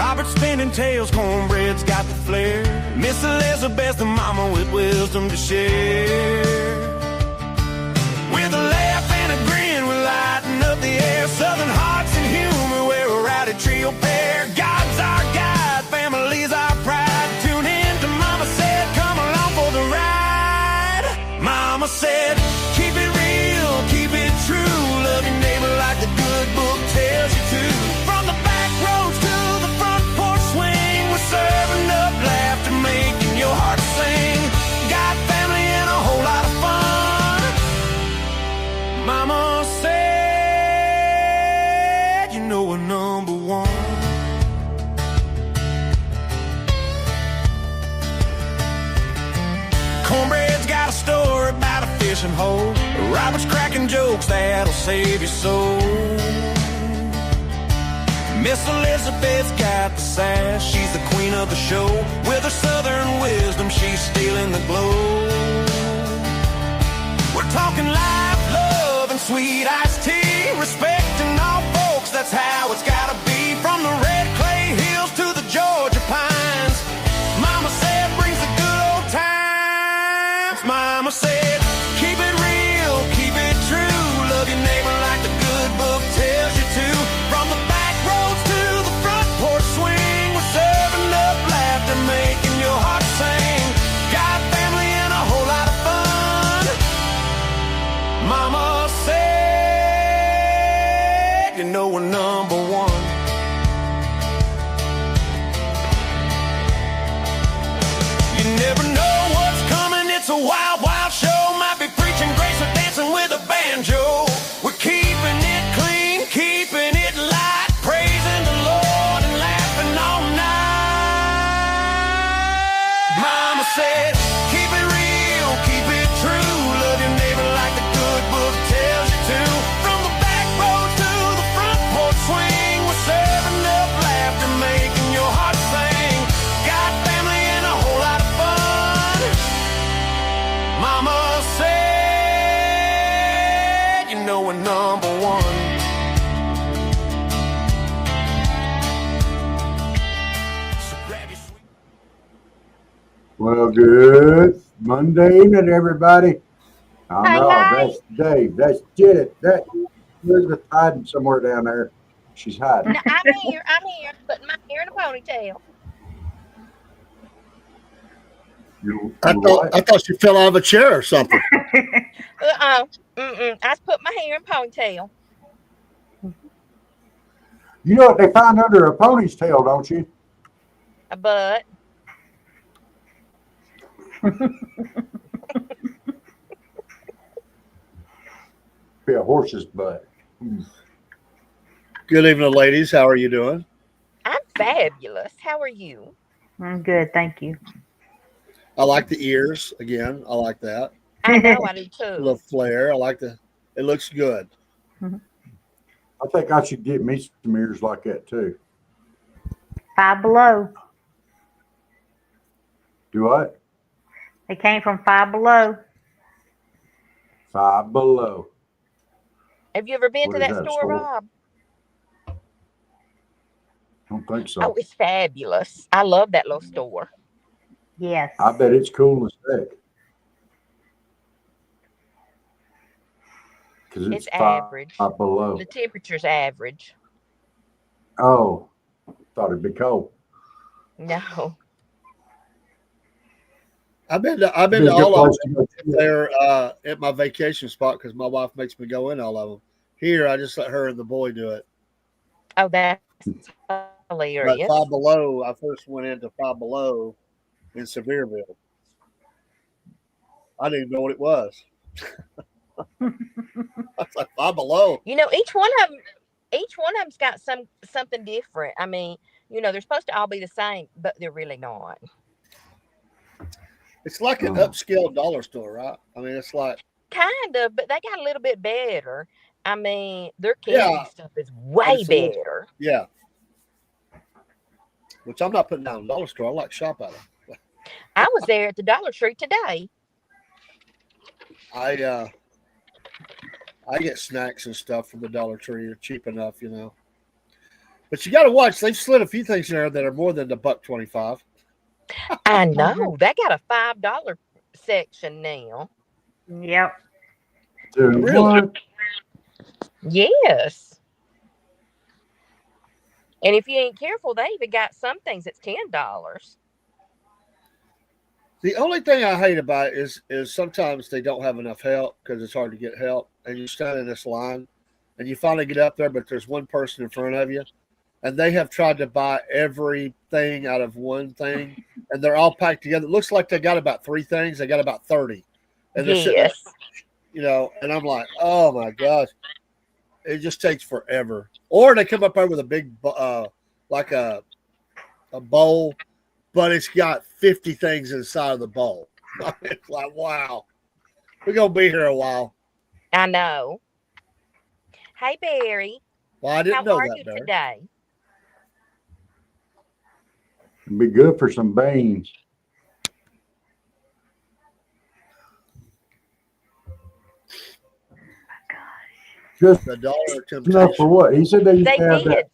Robert spinning tails, Cornbread's got the flair. Miss Elizabeth, the mama with wisdom to share. With a laugh and a grin, we're lighting up the air. Southern hearts and humor, we're a rowdy trio pair. God's our guide, family's our pride. Tune in to Mama Said, come along for the ride. Mama said, keep it real, keep it true. Love your neighbor like the good book tells you to. From the back roads to the front porch swing, we're serving up laughter, making your heart sing. Got family and a whole lot of fun. Mama said, you know we're number one. Cornbread's got a story about a fishing hole. Robert's cracking jokes that'll save your soul. Miss Elizabeth's got the sass, she's the queen of the show. With her southern wisdom, she's stealing the glow. We're talking life, love, and sweet iced tea. Respecting all folks, that's how it's gotta be. From the red clay hills to the Georgia pines, Mama said brings the good old times. Mama said, keep it real, keep it true. Love your neighbor like the good book tells you to. From the back roads to the front porch swing, we're serving up laughter, making your heart sing. Got family and a whole lot of fun. Mama said, you know we're number one. You never know what's coming, it's a wild, wild show. Might be preaching grace or dancing with a banjo. We're keeping it clean, keeping it light, praising the Lord and laughing all night. Mama said, keep it real, keep it true. Love your neighbor like the good book tells you to. From the back roads to the front porch swing, we're serving up laughter, making your heart sing. Got family and a whole lot of fun. Mama said, you know we're number one. So grab your sweet. Well, good Monday evening, everybody. I'm Hi, Rob. hi. That's Dave. That's Jenneth. That's Elizabeth hiding somewhere down there. She's hiding. No, I'm here, putting my hair in a ponytail. You I what? thought you fell out of a chair or something. I just put my hair in a ponytail. You know what they find under a pony's tail, don't you? A butt. Be a horse's butt. Good evening, ladies. How are you doing? I'm fabulous. How are you? I'm good, thank you. I like the ears again. I like that. I know I do A too. little flare. I like the. It looks good. I think I should get me some ears like that too. Five Below. Do what? They came from Five Below. Five Below. Have you ever been What to is that that, a store, store? Rob? Don't think so. Oh, it's fabulous. I love that little store. Yes. I bet it's cool as heck. Because It's five average. below. The temperature's average. Oh, thought it'd be cold. No. I've been to Be a good all of place to them go. there at my vacation spot because my wife makes me go in all of them. Here, I just let her and the boy do it. Oh, that's But hilarious. Five Below, I first went into Five Below in Sevierville. I didn't even know what it was. I was like, Five Below. You know, each one of them's got something different. I mean, you know, they're supposed to all be the same, but they're really not. It's like an Oh. upscale dollar store, right? I mean, it's like Kind of, but they got a little bit better. I mean, their candy Yeah. stuff is way It's a little- better. yeah. Which I'm not putting down a dollar store. I like to shop at them. I was there at the Dollar Tree today. I get snacks and stuff from the Dollar Tree. They're cheap enough, you know. But you got to watch. They've slid a few things in there that are more than the $1.25. I know. They got a $5 section now. Yep. Dude, Really? what? Yes. And if you ain't careful, they even got some things that's $10. The only thing I hate about it is sometimes they don't have enough help because it's hard to get help, and you stand in this line, and you finally get up there, but there's one person in front of you, and they have tried to buy everything out of one thing, and they're all packed together. It looks like they got about 3 things. They got about 30, and they're sitting there, Yes. and I'm like, oh my gosh, it just takes forever. Or they come up there with a big, like a bowl, but it's got 50 things inside of the bowl. It's like, wow, we're gonna be here a while. I know. Hey, Barry. Well, I didn't How know are that, you Barry. today? It'd be good for some beans. Just The dollar enough for temptation. what? He said they used They to have did. that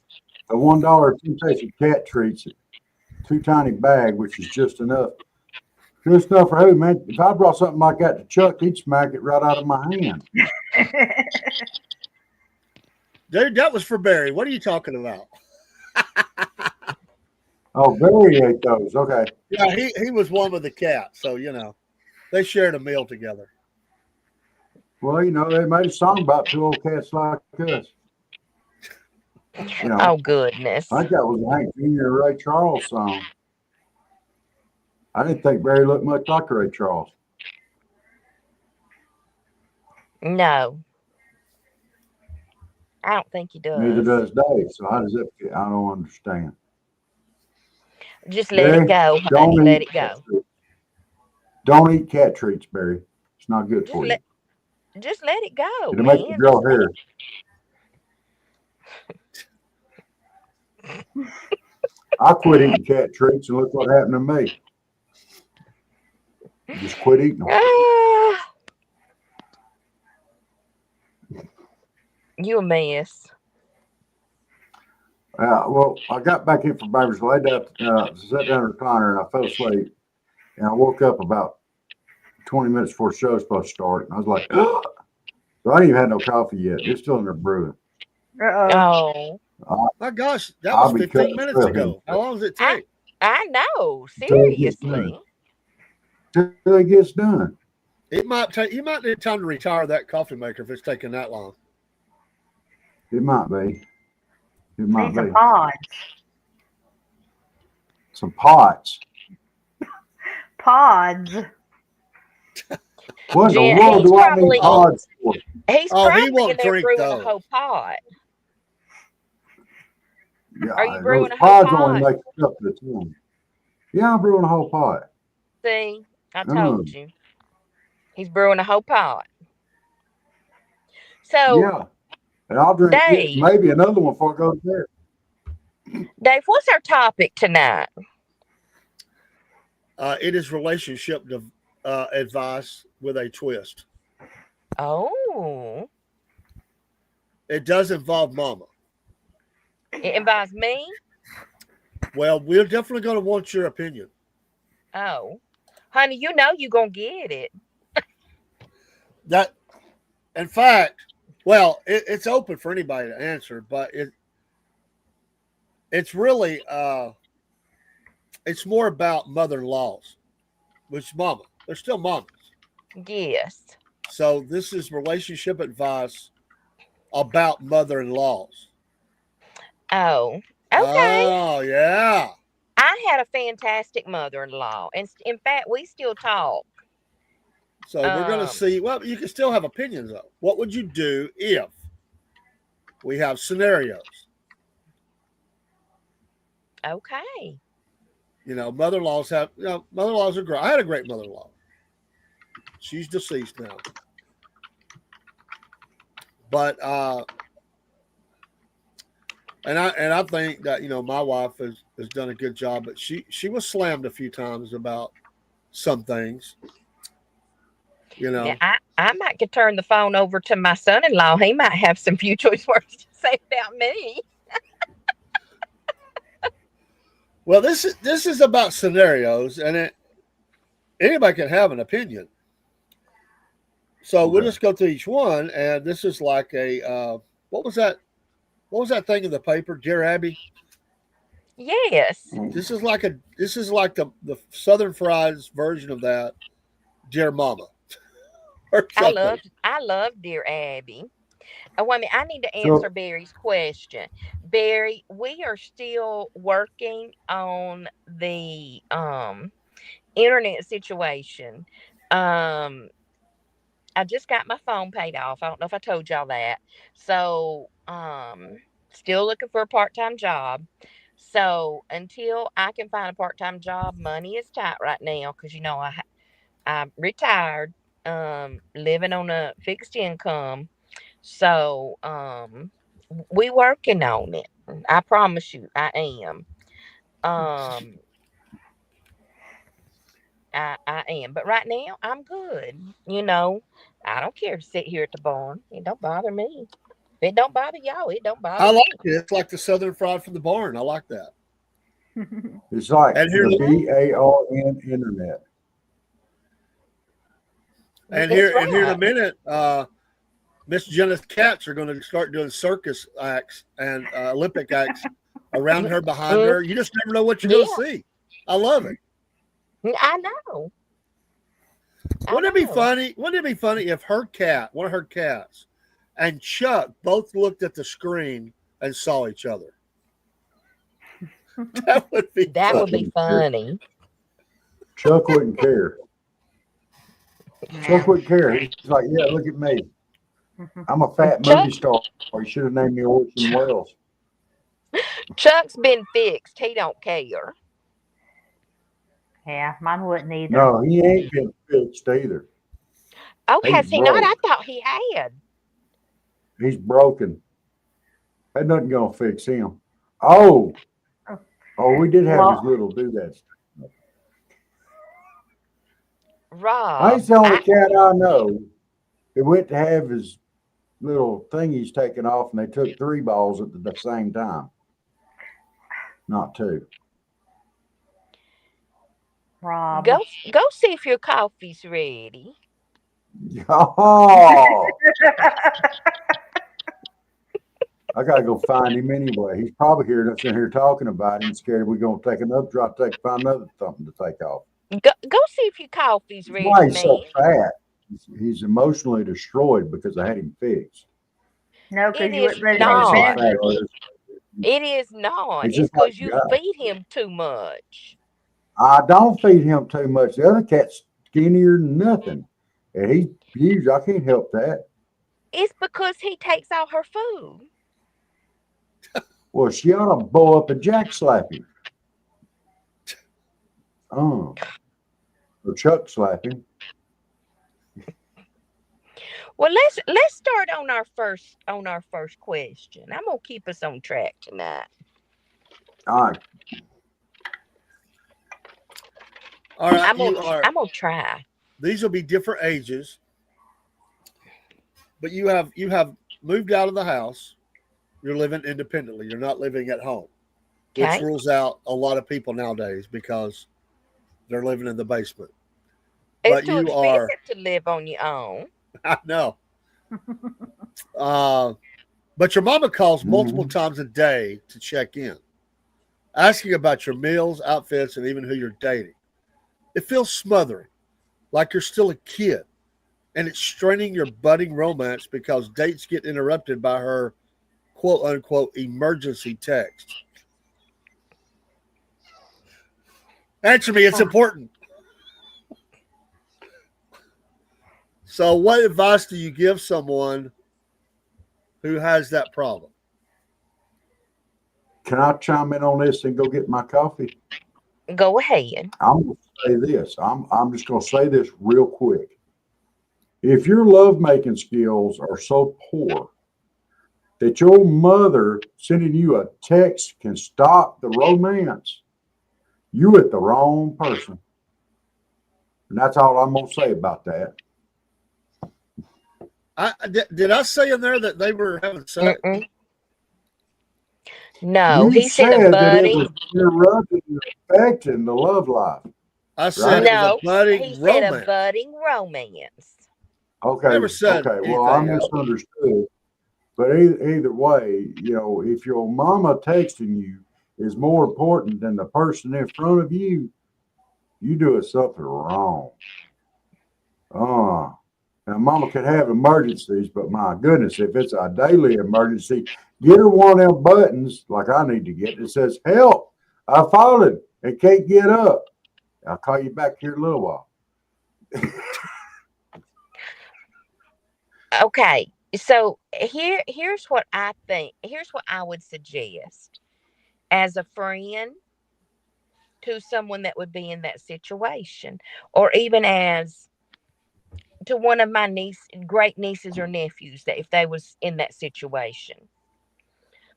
a $1 temptation cat treats, 2 tiny bag, which is just enough. Just enough for who, man? If I brought something like that to Chuck, he'd smack it right out of my hand. Dude, that was for Barry. What are you talking about? Oh, Barry ate those. Okay. Yeah, he was one with the cat, so they shared a meal together. Well, they made a song about 2 old cats like us. Oh, goodness. I think that was a Hank Jr. Ray Charles song. I didn't think Barry looked much like Ray Charles. No. I don't think he does. Neither does Dave. So how does that fit? I don't understand. Just let Barry, it go, honey. don't Let eat it cat go. treats. Don't eat cat treats, Barry. It's not good for you. Just let it go, It'll man. make you grow hair. I quit eating cat treats and look what happened to me. Just quit eating them. You a mess. Well, I got back in from Baber's, laid down, sat down in the recliner, and I fell asleep. And I woke up about 20 minutes before the show was supposed to start. And I was like, so I didn't even have no coffee yet. It's still in there brewing. Oh. My gosh, that I'll was be 15 cutting minutes stuff ago. How long does it take? I know. Seriously. Till it gets done. It might take. You might need time to retire that coffee maker if it's taking that long. It might be. It might Need some be. pods. Some pots. Pods. What in Jen, the world he's do I probably- need pods for? He's Oh, he probably won't in there drink brewing those. a whole pot. Yeah, Are you brewing those a whole pods only pot? make a couple at a time. Yeah, I'm brewing a whole pot. See, I told you. He's brewing a whole pot. So, Yeah. And I'll drink Dave. maybe another one before I go to bed. Dave, what's our topic tonight? It is relationship advice with a twist. Oh, It does involve mama. it involves me? Well, we're definitely going to want your opinion. Oh, honey, you know you're going to get it. That, in fact, well, it's open for anybody to answer, but it's really it's more about mother-in-laws, which mama. They're still mamas. Yes. So this is relationship advice about mother-in-laws. Oh, okay. Oh, yeah. I had a fantastic mother-in-law, and in fact, we still talk. So we're going to see. Well, you can still have opinions, though. What would you do if we have scenarios? Okay. Mother-in-laws have. Mother-in-laws are great. I had a great mother-in-law. She's deceased now. But and I think that my wife has done a good job, but she was slammed a few times about some things. Yeah, I might could turn the phone over to my son-in-law. He might have some few choice words to say about me. Well, this is about scenarios, and anybody can have an opinion. So we'll just go through each one, and this is like a what was that? What was that thing in the paper, Dear Abby? Yes. This is like the Southern Frieds version of that, Dear Mama, or something. I love Dear Abby. Oh, wait a minute. I need to So answer Barry's question. Barry, we are still working on the internet situation. Um, I just got my phone paid off. I don't know if I told y'all that. So, still looking for a part-time job. So until I can find a part-time job, money is tight right now because I'm retired, living on a fixed income. So, we working on it. I promise you, I am. Um, I am. But right now, I'm good. I don't care to sit here at the barn. It don't bother me. If it don't bother y'all, it don't I bother like me. it. It's like the Southern Fried from the barn. I like that. it's like And here, the BARN internet. and That's here in a right. minute, Miss Jenneth cats are going to start doing circus acts and Olympic acts around her, behind Mm, her. You just never know what you're going yeah, to see. I love it. I know. I Wouldn't it be know. funny? Wouldn't it be funny if one of her cats, and Chuck both looked at the screen and saw each other? That would be That Chuck would funny. be wouldn't care. funny. Chuck wouldn't care. Chuck No. wouldn't care. He's like, yeah, look at me. I'm a fat Chuck movie star. Or you should have named me Orson Welles. Chuck's been fixed. He don't care. Yeah, mine wouldn't either. No, he ain't been fixed either. Oh, He's has he not? I broke. thought he had. He's broken. Ain't nothing gonna fix him. Oh, we did have his Well, little doodads. Rob, He's the only cat I know that went to have his little thingies taken off, and they took 3 balls at the same time, not 2. Rob. go see if your coffee's ready. Oh, I gotta go find him anyway. He's probably hearing us in here talking about him, scared we're gonna take another drop, find another something to take off. Go see if your coffee's That's why ready, he's so man. fat. He's emotionally destroyed because I had him fixed. No, It because you is wouldn't let That's him why he's so not. fat. visit. It is not. He's It's just like because a you guy. feed him too much. I don't feed him too much. The other cat's skinnier than nothing, and he's huge. I can't help that. It's because he takes all her food. Well, she ought to bow up and jack slap him. Or Chuck slap him. Well, let's start on our first question. I'm gonna keep us on track tonight. All right. All right, I'm gonna try. These will be different ages, but you have moved out of the house. You're living independently. You're not living at home, which Okay. rules out a lot of people nowadays because they're living in the basement. It's But too you are, expensive to live on your own. I know. But your mama calls multiple Mhm. times a day to check in, asking about your meals, outfits, and even who you're dating. It feels smothering, like you're still a kid, and it's straining your budding romance because dates get interrupted by her quote unquote emergency text. Answer me, it's important. So, what advice do you give someone who has that problem? Can I chime in on this and go get my coffee? Go ahead. I'm gonna say this. I'm just gonna say this real quick. If your lovemaking skills are so poor that your mother sending you a text can stop the romance, you with the wrong person. And that's all I'm gonna say about that. Did I say in there that they were having sex? Mm-mm. No, You he said a said that it budding. was interrupting and affecting the love life, I said right? it was a No, budding he said a romance. budding romance. Okay, Never said okay. Well, I anything else. misunderstood. But either way, if your mama texting you is more important than the person in front of you, you doing something wrong. Uh, Now, mama could have emergencies, but my goodness, if it's a daily emergency, get her one of them buttons like I need to get that says, help, I've fallen and can't get up. I'll call you back here in a little while. Okay, so here's what I think. Here's what I would suggest as a friend to someone that would be in that situation, or even as to one of my great nieces or nephews, that if they was in that situation.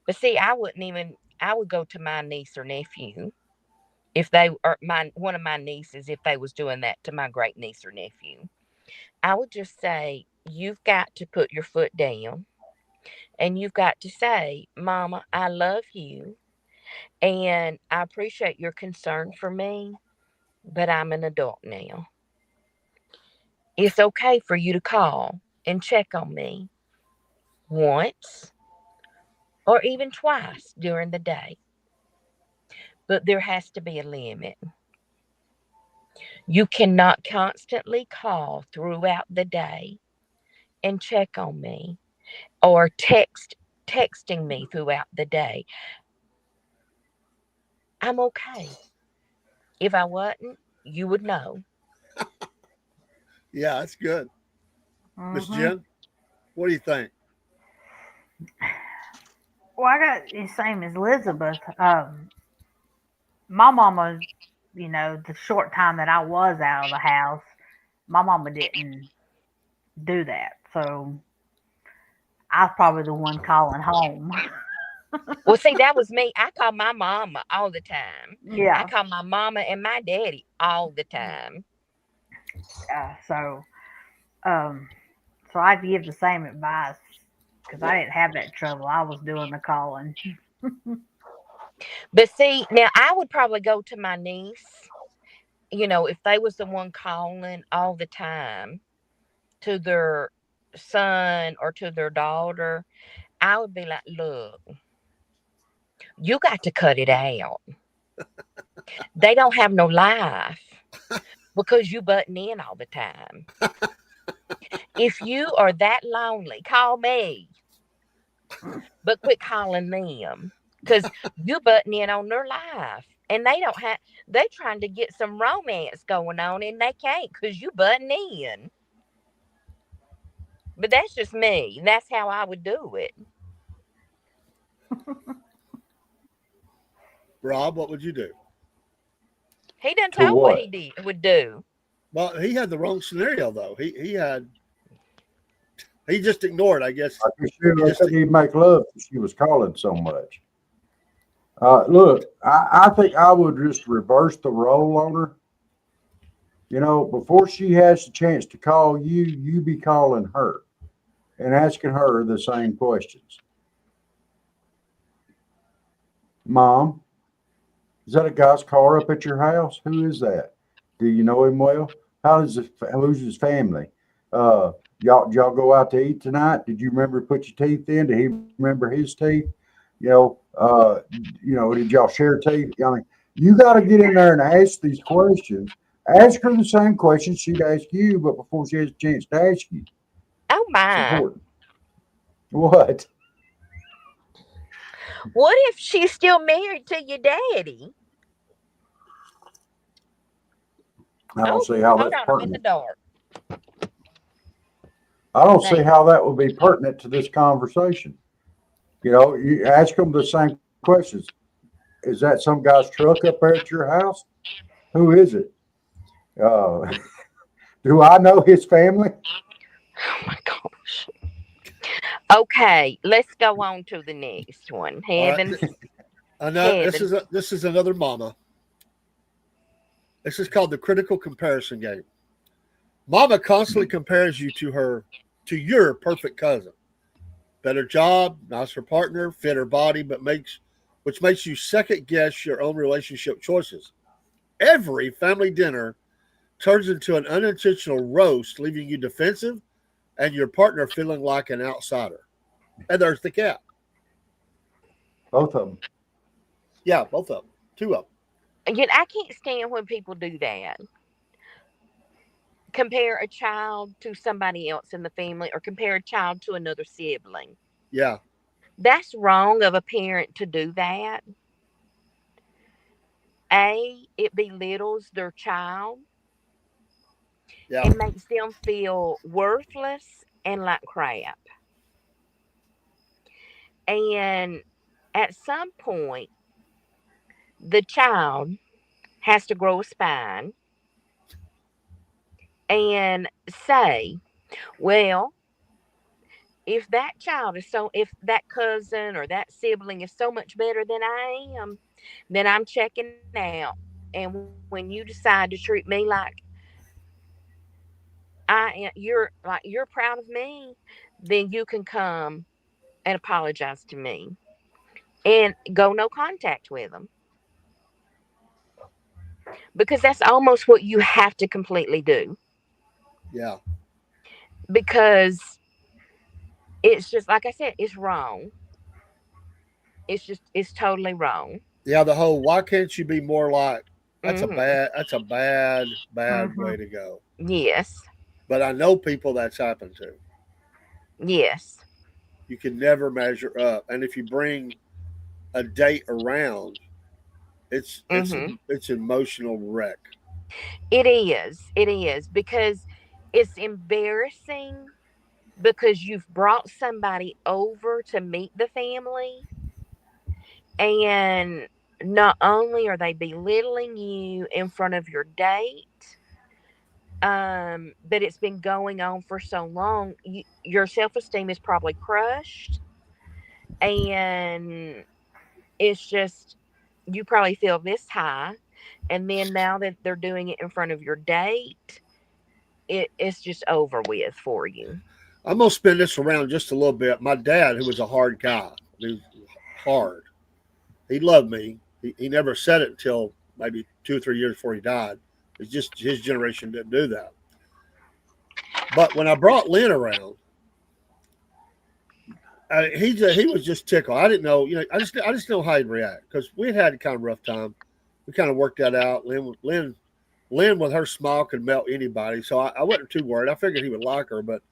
But see, I wouldn't even. I would go to my niece or nephew if they are my one of my nieces, if they was doing that to my great niece or nephew. I would just say, you've got to put your foot down, and you've got to say, Mama, I love you and I appreciate your concern for me, but I'm an adult now. It's okay for you to call and check on me once or even twice during the day, but there has to be a limit. You cannot constantly call throughout the day and check on me, or texting me throughout the day. I'm okay. If I wasn't, you would know. Yeah, that's good. Miss Hmm. Jen, what do you think? Well, I got the same as Elizabeth. My mama, the short time that I was out of the house, my mama didn't do that. So I was probably the one calling home. Well, see, that was me. I call my mama all the time. I Yeah. call my mama and my daddy all the time. So, um, so I'd give the same advice because I didn't have that trouble. I was doing the calling. But see, now I would probably go to my niece, if they was the one calling all the time to their son or to their daughter, I would be like, look, you got to cut it out. They don't have no life because you button in all the time. If you are that lonely, call me, but quit calling them because you butting in on their life. And they don't have, they trying to get some romance going on and they can't because you butting in. But that's just me. That's how I would do it. Rob, what would you do? He done To told what what? he would do. Well, he had the wrong scenario though. He just ignored, I guess. I He I just couldn't even make love because she was calling so much. Look, I think I would just reverse the role on her. Before she has the chance to call you, you be calling her and asking her the same questions. Mom, is that a guy's car up at your house? Who is that? Do you know him well? Who's his family? Did y'all go out to eat tonight? Did you remember to put your teeth in? Did he remember his teeth? You know, uh, did y'all share teeth? I mean, you got to get in there and ask these questions. Ask her the same questions she'd ask you, but before she has a chance to ask you. Oh It's my. important. What? What if she's still married to your daddy? I don't Oh, see how hold that's on. I'm in the pertinent. dark. I don't see Now, how that would be pertinent to this conversation. You ask them the same questions. Is that some guy's truck up there at your house? Who is it? Uh, do I know his family? oh my gosh. Okay, let's go on to the next one. all right. Heavens, I know heavens. this is another mama. This is called the critical comparison game. Mama constantly compares you to your perfect cousin. Better job, nicer partner, fitter body, but makes which makes you second guess your own relationship choices. Every family dinner turns into an unintentional roast, leaving you defensive and your partner feeling like an outsider. And there's the cat. Both of them. Yeah, both of them. Two of them. Yet I can't stand when people do that. Compare a child to somebody else in the family or compare a child to another sibling. Yeah. That's wrong of a parent to do that. It belittles their child Yeah. and makes them feel worthless and like crap. And at some point, the child has to grow a spine and say, well, if that cousin or that sibling is so much better than I am, then I'm checking out. And when you decide to treat me like you're proud of me, then you can come and apologize to me and go no contact with them, because that's almost what you have to completely do, Yeah. because it's just like I said, it's wrong. It's totally wrong. Yeah. The whole why can't you be more like Hmm. that's a bad Mm-hmm. way to go. Yes. But I know people that's happened to. Yes. You can never measure up. And if you bring a date around, Hmm. it's emotional wreck. It is because it's embarrassing, because you've brought somebody over to meet the family, and not only are they belittling you in front of your date, but it's been going on for so long, your self-esteem is probably crushed, and it's just, you probably feel this high, and then now that they're doing it in front of your date, it's just over with for you. I'm gonna spin this around just a little bit. My dad, who was a hard guy, he was hard. He loved me. He never said it until maybe 2 or 3 years before he died. It's just his generation didn't do that. But when I brought Lynn around, he was just tickled. I didn't know, I just know how he'd react because we had kind of rough time. We kind of worked that out. Lynn with her smile could melt anybody, so I wasn't too worried. I figured he would like her, but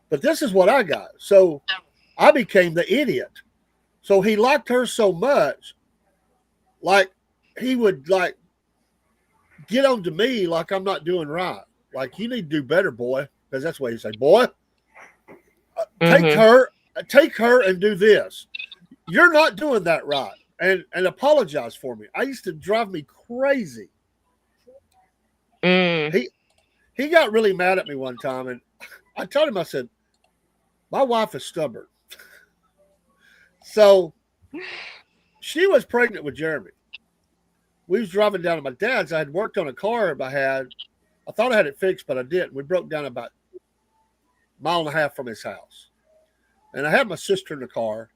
this is what I got. So I became the idiot. So he liked her so much, like he would like get on to me like I'm not doing right. Like you need to do better, boy, because that's what he say, boy. Take Mm-hmm. her, take her, and do this. You're not doing that right, and apologize for me. I used to drive me crazy. Mm. He got really mad at me one time, and I told him, I said, my wife is stubborn. So she was pregnant with Jeremy. We was driving down to my dad's. I had worked on a car I thought I had it fixed, but I didn't. We broke down about a mile and a half from his house. And I had my sister in the car.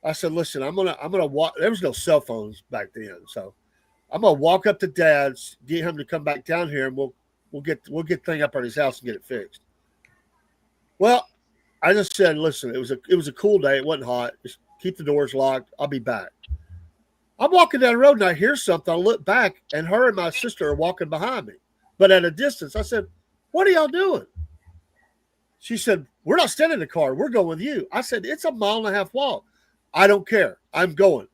I said, listen, I'm gonna walk. There was no cell phones back then. So I'm gonna walk up to dad's, get him to come back down here, and we'll get thing up at his house and get it fixed. Well, I just said, listen, it was a cool day. It wasn't hot. Just keep the doors locked. I'll be back. I'm walking down the road and I hear something. I look back and her and my sister are walking behind me, but at a distance. I said, what are y'all doing? She said, we're not staying in the car. We're going with you. I said, it's a mile and a half walk. I don't care. I'm going.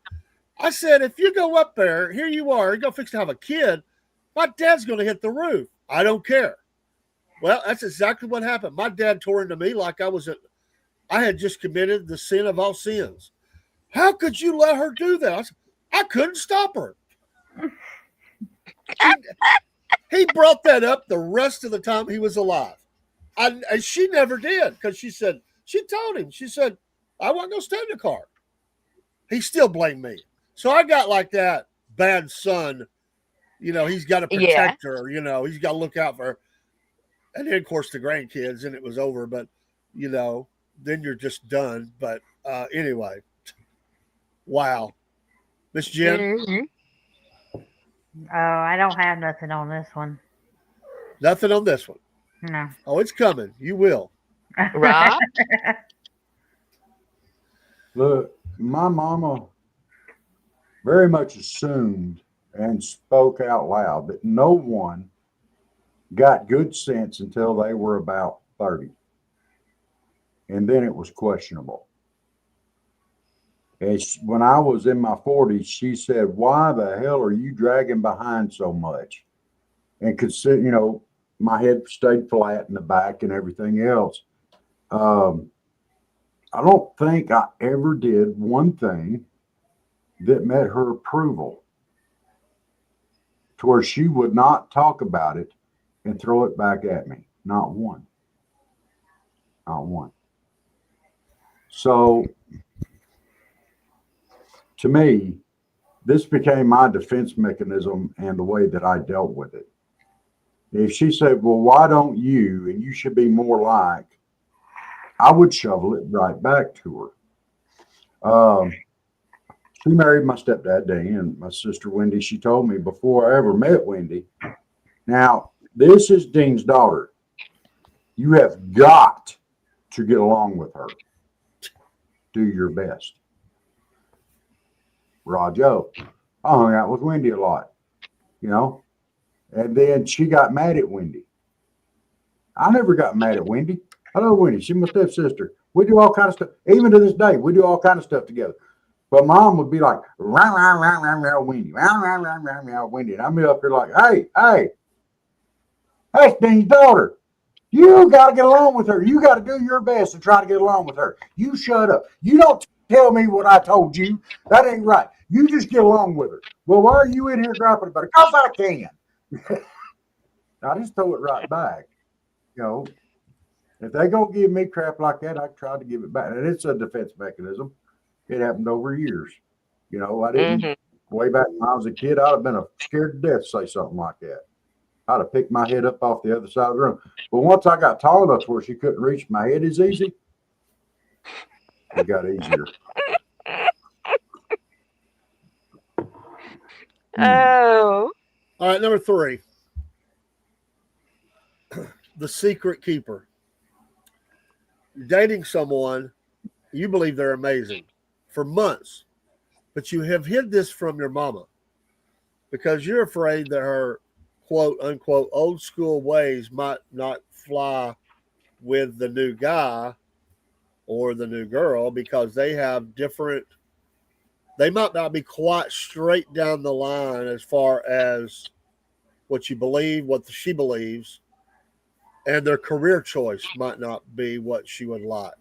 I said, if you go up there, here you are, you're going to fix to have a kid. My dad's going to hit the roof. I don't care. Well, that's exactly what happened. My dad tore into me like I had just committed the sin of all sins. How could you let her do that? I said, I couldn't stop her. He brought that up the rest of the time he was alive. And she never did because she told him, she said, I wasn't going to stay in the car. He still blamed me. So I got like that bad son, he's got to Yeah. protect her, he's got to look out for her. And then, of course, the grandkids, and it was over. But, then you're just done. But anyway, wow. Miss Jen? Mhm. Oh, I don't have nothing on this one. Nothing on this one. No. Oh, it's coming. You will. Rob? Look, my mama very much assumed and spoke out loud that no one got good sense until they were about 30. And then it was questionable. And when I was in my 40s, she said, "Why the hell are you dragging behind so much?" And consider, my head stayed flat in the back and everything else. Um, I don't think I ever did one thing that met her approval to where she would not talk about it and throw it back at me. Not one. Not one. So to me, this became my defense mechanism and the way that I dealt with it. If she said, "Well, why don't you, and you should be more like," I would shovel it right back to her. She married my stepdad, Danny, and my sister, Wendy. She told me before I ever met Wendy, "Now, this is Dean's daughter. You have got to get along with her. Do your best." Joe, I hung out with Wendy a lot, and then she got mad at Wendy. I never got mad at Wendy. I love Wendy. She's my stepsister. We do all kind of stuff. Even to this day, we do all kind of stuff together. But mom would be like, "Rah, rah, rah, rah, rah, Wendy, rah, rah, rah, rah, rah, Wendy." And I'd be up here like, hey, that's Dean's daughter. You got to get along with her. You got to do your best to try to get along with her. You shut up. You don't tell me what I told you. That ain't right. You just get along with her. "Well, why are you in here griping about it?" "Because I can." I just throw it right back. If they gonna give me crap like that, I try to give it back. And it's a defense mechanism. It happened over years. I didn't, Mhm. way back when I was a kid, I'd have been scared to death to say something like that. I'd have picked my head up off the other side of the room. But once I got tall enough where she couldn't reach my head as easy, it got easier. Oh. All right, number 3. The secret keeper. You're dating someone, you believe they're amazing for months, but you have hid this from your mama because you're afraid that her quote unquote old school ways might not fly with the new guy or the new girl because they might not be quite straight down the line as far as what you believe, what she believes, and their career choice might not be what she would like.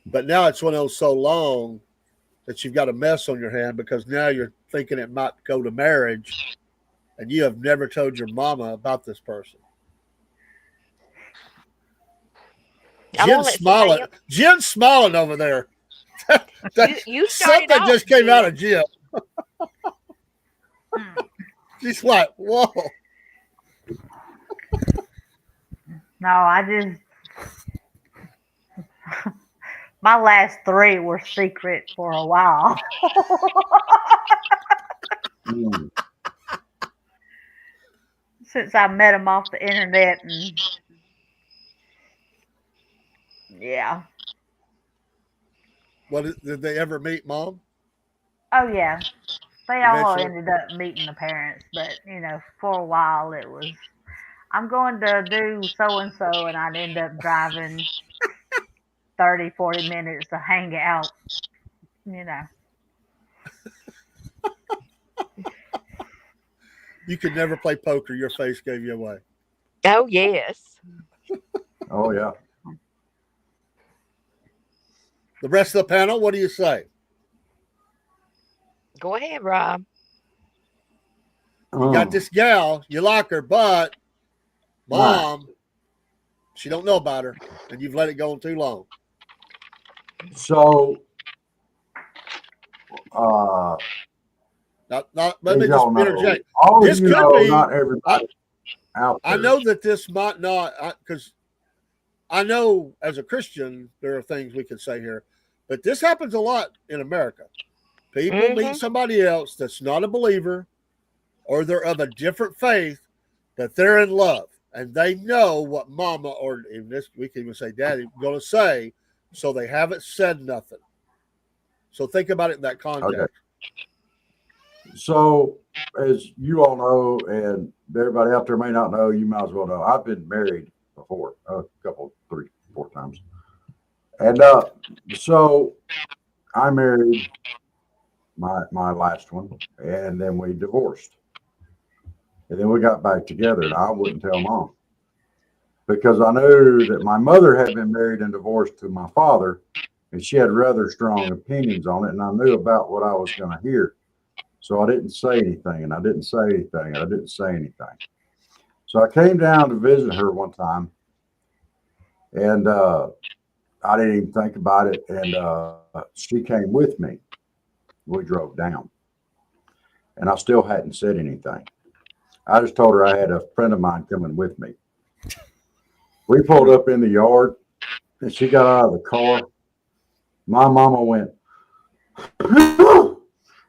But now it's one of those so long that you've got a mess on your hand because now you're thinking it might go to marriage, and you have never told your mama about this person. I'm gonna let somebody else. Jen's smiling over there. You started Something off, just came out Jen. of Jen. She's like, "Whoa." No, I just my last 3 were secret for a while. Mm. Since I met him off the internet, and yeah. Did they ever meet Mom? Oh yeah. They all Eventually? ended up meeting the parents, but for a while it was I'm going to do so and so, and I'd end up driving 30, 40 minutes to hang out, you know. You could never play poker. Your face gave you away. Oh yes. Oh, yeah. The rest of the panel, what do you say? Go ahead, Rob. You got this gal, you like her, but Mom, she don't know about her, and you've let it go on too long. So, Let me just interject. This could be not everybody out there. I know that this might not, because I know as a Christian there are things we can say here, but this happens a lot in America. People meet Mm-hmm. somebody else that's not a believer or they're of a different faith, but they're in love. And they know what mama, or in this, we can even say daddy, going to say, so they haven't said nothing. So think about it in that context. Okay. So, as you all know, and everybody out there may not know, you might as well know, I've been married before, a couple, 3, 4 times. And so I married my last one, and then we divorced. And then we got back together, and I wouldn't tell mom because I knew that my mother had been married and divorced to my father, and she had rather strong opinions on it, and I knew about what I was going to hear. So I didn't say anything, and I didn't say anything, and I didn't say anything. So I came down to visit her one time, and I didn't even think about it, and she came with me. We drove down, and I still hadn't said anything. I just told her I had a friend of mine coming with me. We pulled up in the yard, and she got out of the car. My mama went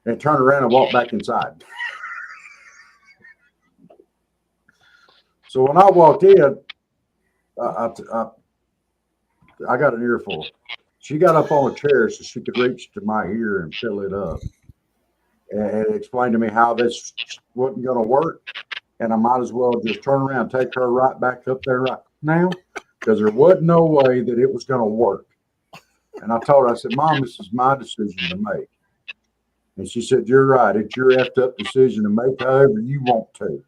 and turned around and walked back inside. So when I walked in, I got an earful. She got up on a chair so she could reach to my ear and fill it up, and explained to me how this wasn't going to work, and I might as well just turn around and take her right back up there right now because there wasn't no way that it was going to work. And I told her, I said, Mom, this is my decision to make. And she said, you're right. It's your effed up decision to make however you want to.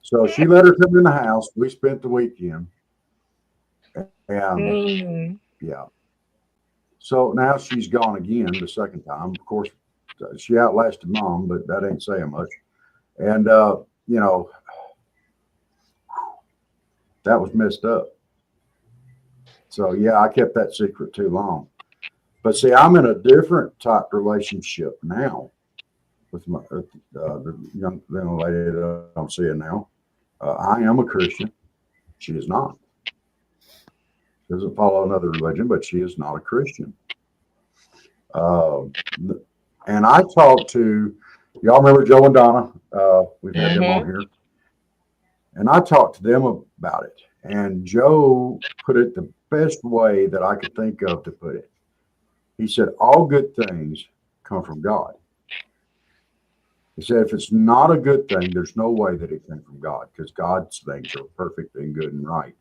So she let her come in the house. We spent the weekend. And Mm-hmm. yeah. So now she's gone again the second time. Of course, she outlasted mom, but that ain't saying much. And, you know, that was messed up. So, yeah, I kept that secret too long. But see, I'm in a different type relationship now with my, the young lady that I'm seeing now. I am a Christian. She is not. She doesn't follow another religion, but she is not a Christian. And I talked to, y'all remember Joe and Donna? We've had them on here. And I talked to them about it. And Joe put it the best way that I could think of to put it. He said, all good things come from God. He said, if it's not a good thing, there's no way that it came from God because God's things are perfect and good and right.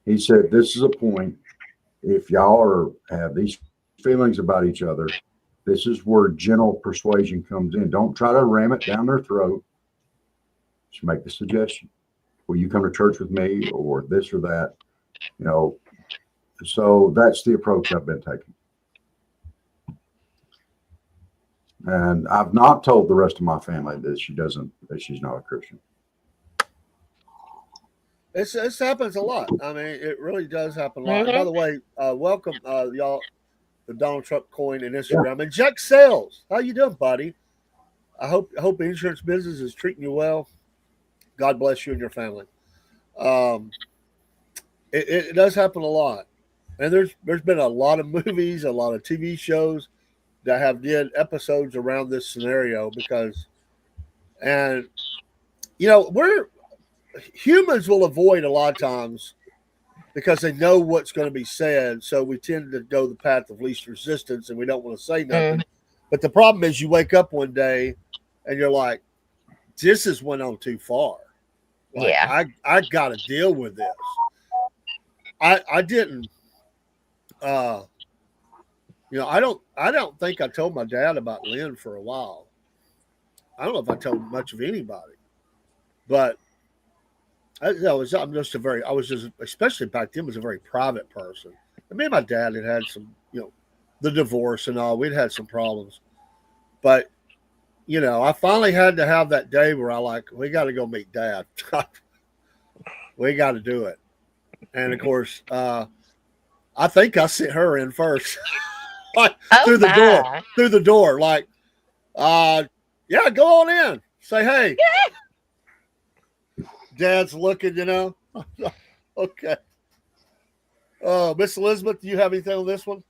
He said, this is a point. If y'all have these feelings about each other, this is where gentle persuasion comes in. Don't try to ram it down their throat. Just make the suggestion. Will you come to church with me or this or that? You know, so that's the approach I've been taking. And I've not told the rest of my family that she's not a Christian. This happens a lot. I mean, it really does happen a lot. By the way, welcome y'all, the Donald Trump coin and Instagram. And Jack Sales, how you doing, buddy? I hope the insurance business is treating you well. God bless you and your family. It does happen a lot, and there's been a lot of movies, a lot of TV shows that have did episodes around this scenario and humans will avoid a lot of times because they know what's going to be said. So we tend to go the path of least resistance and we don't want to say nothing. But the problem is you wake up one day and you're like, this has went on too far. Like, I got to deal with this. I didn't, I don't think I told my dad about Lynn for a while. I don't know if I told much of anybody, but especially back then, was a very private person. And me and my dad had some, the divorce and all, we'd had some problems, but I finally had to have that day where we got to go meet Dad. We got to do it. And of course, I think I sent her in first, through the door, like, yeah, go on in, say, hey. Dad's looking, Okay. Miss Elizabeth, do you have anything on this one?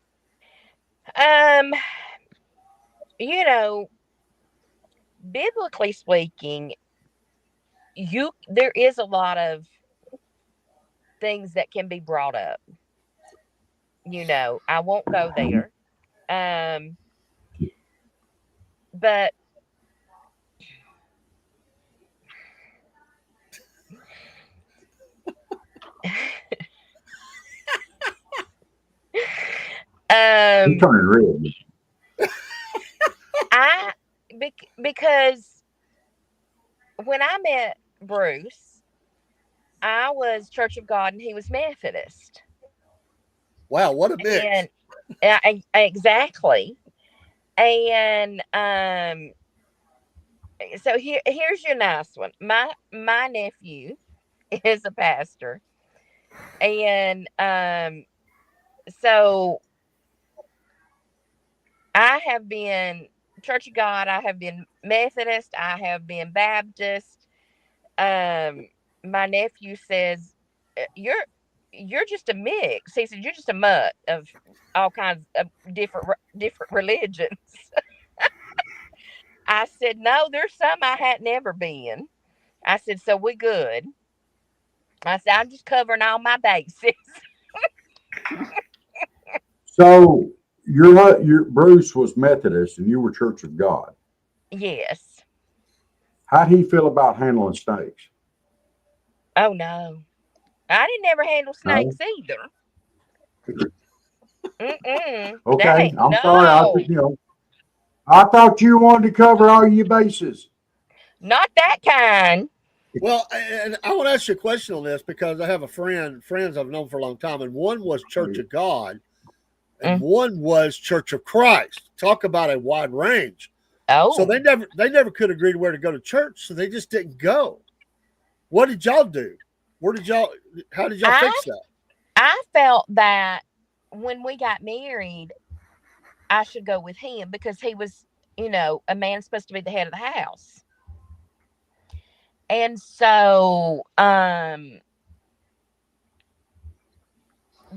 you know, biblically speaking, there is a lot of things that can be brought up. I won't go there. Um, but I'm um, turning red. I because when I met Bruce, I was Church of God and he was Methodist, Wow, what a mix. and exactly. And so here's your nice one. My nephew is a pastor, and so I have been Church of God, I have been Methodist, I have been Baptist. Um, my nephew says, You're just a mix." He said, "You're just a mutt of all kinds of different religions." I said, "No, there's some I hadn't ever been." I said, "So we good." I said, "I'm just covering all my bases." So your Bruce was Methodist and you were Church of God. Yes. How'd he feel about handling snakes? Oh no. I didn't ever handle No. snakes either. Mm-mm. That Okay. ain't I'm sorry. no. I thought you wanted to cover all your bases. Not that kind. Well, and I want to ask you a question on this because I have friends I've known for a long time, and one was Church of God, and Mm. one was Church of Christ. Talk about a wide range. So Oh. they never could agree to where to go to church, so they just didn't go. What did y'all do? How did y'all I fix that? I felt that when we got married, I should go with him because he was, a man supposed to be the head of the house. And so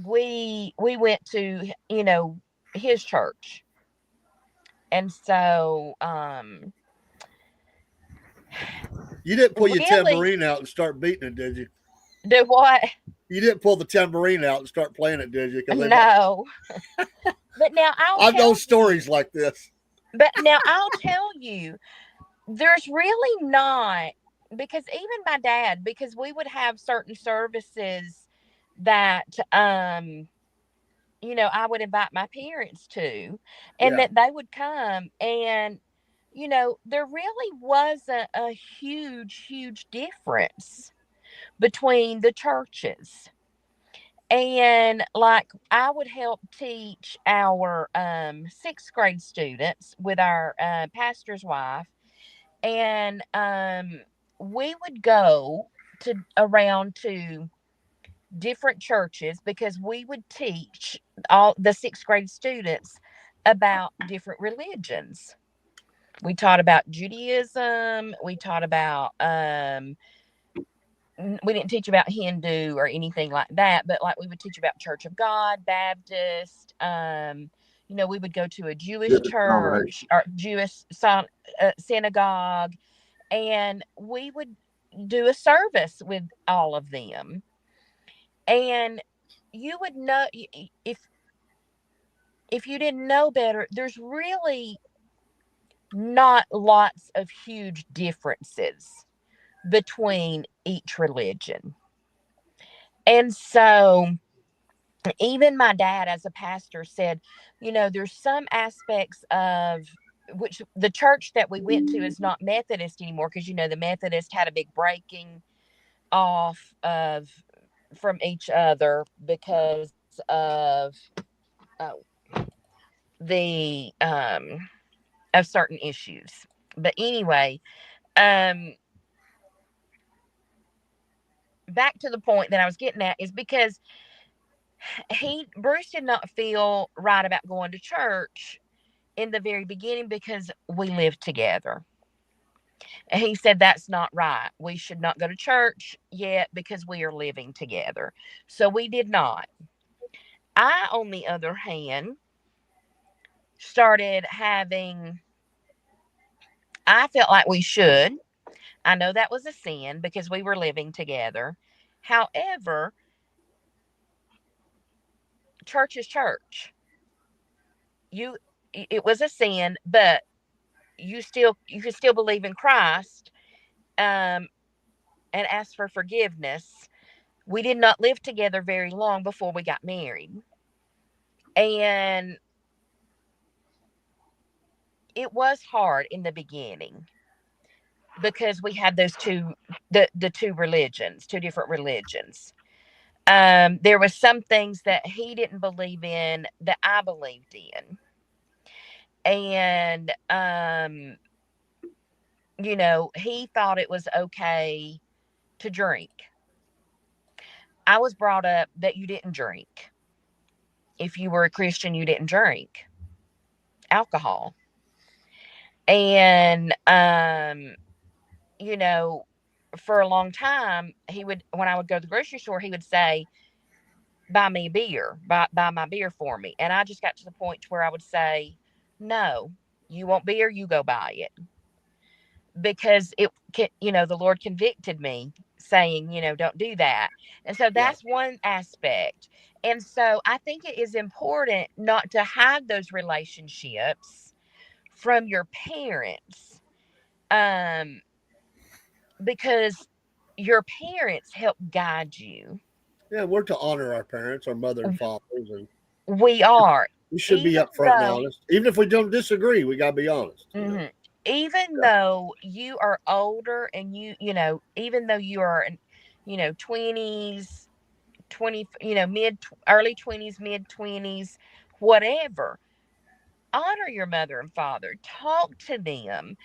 we went to, his church. And so You didn't pull your really tambourine out and start beating it, did you? do what? You didn't pull the tambourine out and start playing it, did you? Because they might. No. But now I'll I've known tell stories you. like this. But now I'll tell you, there's really not, because even my dad, because we would have certain services that I would invite my parents to, and Yeah, that they would come, and there really wasn't a huge difference between the churches. And like I would help teach our sixth grade students with our pastor's wife, and we would go to around to different churches because we would teach all the sixth grade students about different religions. We taught about Judaism. We taught about we didn't teach about Hindu or anything like that, but like we would teach about Church of God, Baptist. We would go to a Jewish Different church denomination. or Jewish synagogue, and we would do a service with all of them. And you would know, if you didn't know better, there's really not lots of huge differences between each religion. And so even my dad as a pastor said, there's some aspects of which the church that we went to is not Methodist anymore, because the Methodist had a big breaking off of from each other because of uh, the of certain issues. But anyway, um back to the point that I was getting at is because Bruce did not feel right about going to church in the very beginning because we lived together. And he said that's not right. We should not go to church yet because we are living together. So we did not. I, on the other hand, started having I felt like we should. I know that was a sin because we were living together. However, church is church. You it was a sin, but you could still believe in Christ, um and ask for forgiveness. We did not live together very long before we got married. And it was hard in the beginning because we had those the two religions, two different religions. There was some things that he didn't believe in that I believed in. And he thought it was okay to drink. I was brought up that you didn't drink. If you were a Christian, you didn't drink alcohol. And you know, for a long time, he would, when I would go to the grocery store, he would say, buy me a beer, buy my beer for me. And I just got to the point where I would say, no, you want beer, you go buy it. Because the Lord convicted me saying, don't do that. And so Yeah. that's one aspect. And so I think it is important not to have those relationships from your parents. Um, because your parents help guide you. Yeah, we're to honor our parents, our mother and fathers, and We are, we should be even upfront and though, honest. Even if we don't disagree, we gotta be honest. mhm, even Yeah. though you are older and even though you are, 20s, 20, early 20s, mid 20s, whatever, honor your mother and father, talk to them,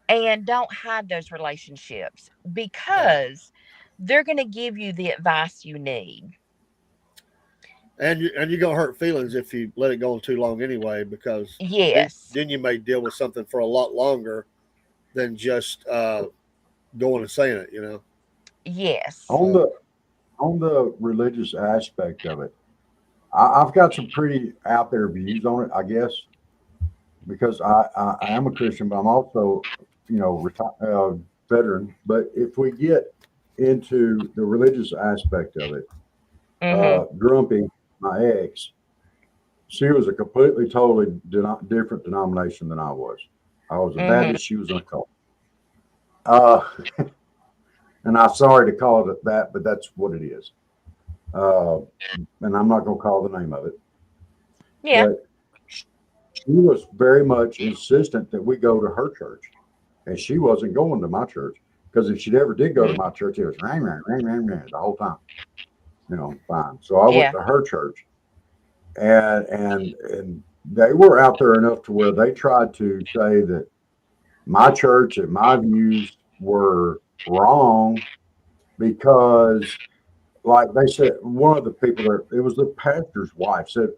and don't hide those relationships Yeah. because they're going to give you the advice you need. And you're gonna hurt feelings if you let it go on too long anyway, because Yes. then you may deal with something for a lot longer than just going and saying it. Yes. On the religious aspect of it, I've got some pretty out there views on it, I guess, because I am a Christian, but I'm also, veteran. But if we get into the religious aspect of it, Mhm. Grumpy, my ex, she was a completely, totally different denomination than I was. I was a Mhm. Baptist. She was in a cult. Uh, and I'm sorry to call it that, but that's what it is. Uh, and I'm not going to call the name of it, Yeah. but she was very much insistent that we go to her church, and she wasn't going to my church because if she ever did go to Mhm. my church, it was ring, ring, ring, ring, ring the whole time. Fine. So I went Yeah. to her church, and they were out there enough to where they tried to say that my church and my views were wrong because, like they said, one of the people there, it was the pastor's wife, said,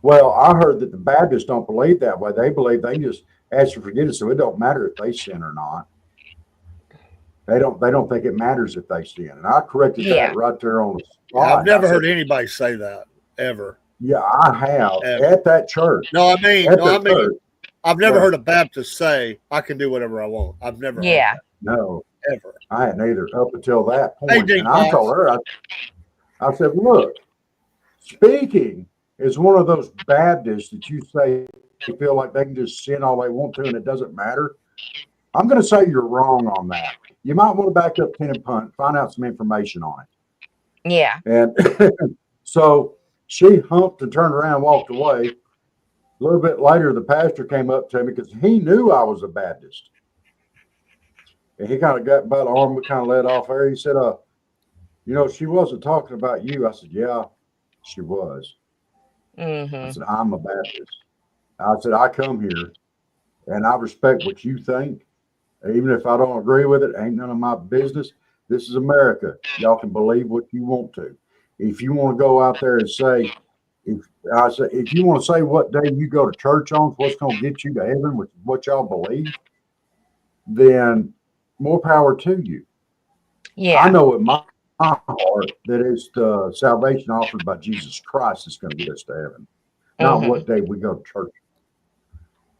well, I heard that the Baptists don't believe that way. They believe they just ask for forgiveness, so it don't matter if they sin or not. They don't think it matters if they sin. And I corrected that Yeah. right there on the Yeah, I've spot. I never said, heard anybody say that ever, yeah, I have ever. at that church. No, I mean, At no, their I mean, church. I've never Well, heard a Baptist say I can do whatever I want. I've never heard Yeah. no, that ever. I hadn't either up until that Hey, point. Dean And I told Potts. her, I said, look, speaking is one of those Baptists that you say feel like they can just sin all they want to and it doesn't matter. I'm going to say you're wrong on that. You might want to back up 10 and punt, find out some information on Yeah. it. And so she humped and turned around and walked away. A little bit later, the pastor came up to me because he knew I was a Baptist. And he kind of got by the arm, we kind of led off there. He said, she wasn't talking about you. I said, yeah, she was. I Mhm. said, I'm a Baptist. I said, I come here and I respect what you think. Even if I don't agree with it, ain't none of my business. This is America. Y'all can believe what you want to. If you want to go out there and say, if you want to say what day you go to church on, what's going to get you to heaven, which is what y'all believe, then more power to you. I Yeah. know in my heart that it's the salvation offered by Jesus Christ that's going to get us to heaven, not Mhm. what day we go to church.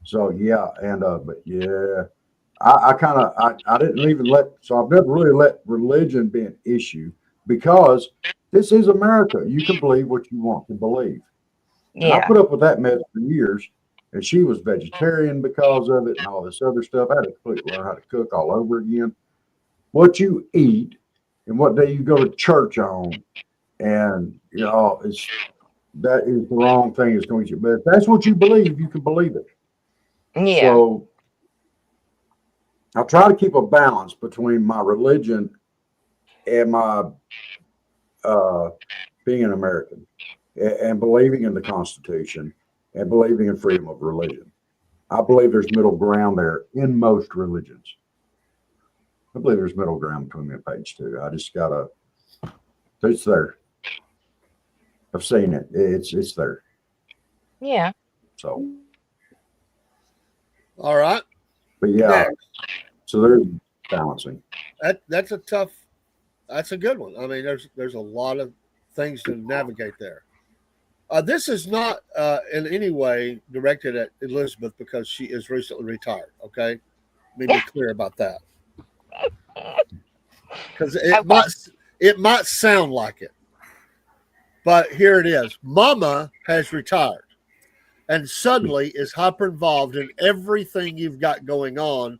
So yeah, but yeah, I didn't even so I've never really let religion be an issue because this is America. You can believe what you want to believe. And I Yeah. put up with that mess for years. And she was vegetarian because of it and all this other stuff. I had to completely learn how to cook all over again. What you eat and what day you go to church on, and it's that is the wrong thing. It's going to, but if that's what you believe, you can believe it. Yeah. So I try to keep a balance between my religion and my uh, being an American and believing in the Constitution and believing in freedom of religion. I believe there's middle ground there in most religions. I believe there's middle ground between me and Page too. I just gotta. It's there. I've seen it. It's there. Yeah. So, All right. but yeah. Next. So there's balancing. That's a tough. That's a good one. I mean, there's a lot of things to navigate there. This is not in any way directed at Elizabeth because she is recently retired. Okay, let me be clear about that because Okay. it might sound like it, but here it is. Mama has retired and suddenly is hyper involved in everything you've got going on,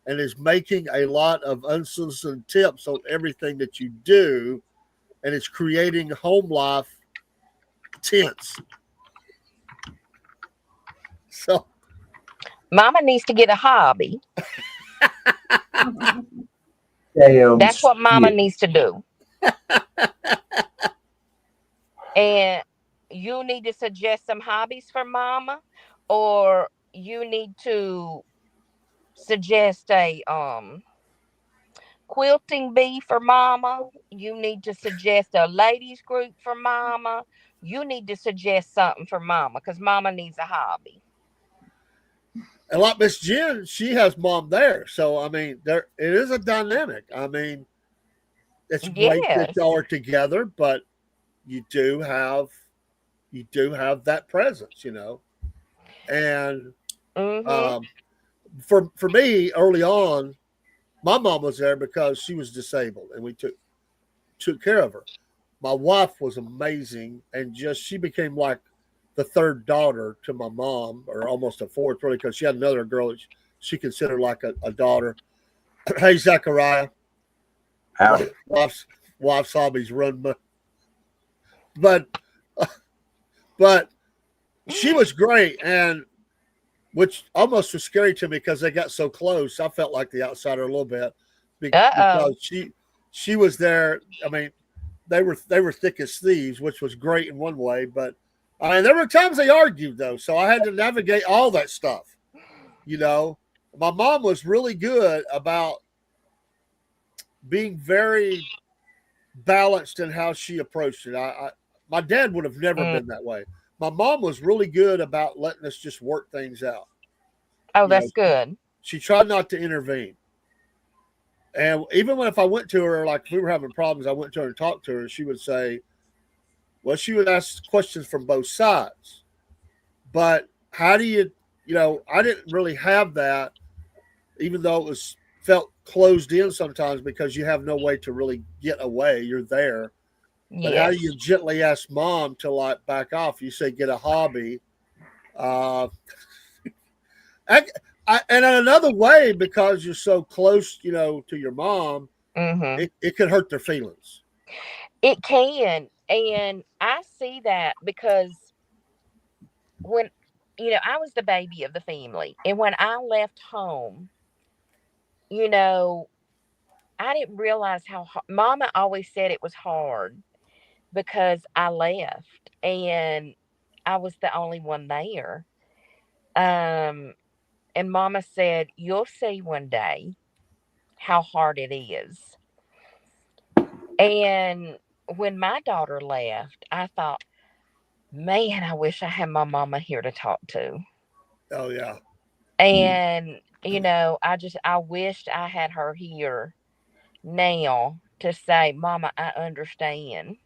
and is making a lot of unsolicited tips on everything that you do, and it's creating home life tense. So Mama needs to get a hobby. Damn That's what Mama shit. needs to do. And you need to suggest some hobbies for Mama, or you need to suggest a quilting bee for Mama. You need to suggest a ladies group for Mama. You need to suggest something for Mama because Mama needs a hobby. and like Miss Jen, she has mom there. So I mean, there it is a dynamic. I mean, it's great that Yes. y'all are together, but you do have that presence, And Mhm. um, for me, early on, my mom was there because she was disabled, and we took care of her. My wife was amazing, and just she became like the third daughter to my mom, or almost a fourth, really, because she had another girl that she considered like a daughter. Hey, Zachariah, Howdy. wife's hobbies run, but but she was great, and which almost was scary to me because they got so close. I felt like the outsider a little bit Uh-oh. because she was there. I mean, they were thick as thieves, which was great in one way, but I mean there were times they argued though, so I had to navigate all that stuff. You know, my mom was really good about being very balanced in how she approached it. My dad would have never Mm. been that way. My mom was really good about letting us just work things out. Oh, You know, that's good. she tried not to intervene. And even when if I went to her, like if we were having problems, I went to her and talked to her, and she would say, well, she would ask questions from both sides. But how do I didn't really have that, even though it was felt closed in sometimes because you have no way to really get away. You're there. But how do Yes. you gently ask mom to like back off? You say get a hobby. Uh, I, and in another way, because you're so close, to your mom, Mhm. it could hurt their feelings. It can. And I see that because when I was the baby of the family, and when I left home, you know, I didn't realize how Mama always said it was hard because I left and I was the only one there. Um and Mama said, "You'll see one day how hard it is." And when my daughter left, I thought, "Man, I wish I had my mama here to talk to." Oh yeah, And I wished I had her here now to say, "Mama, I understand.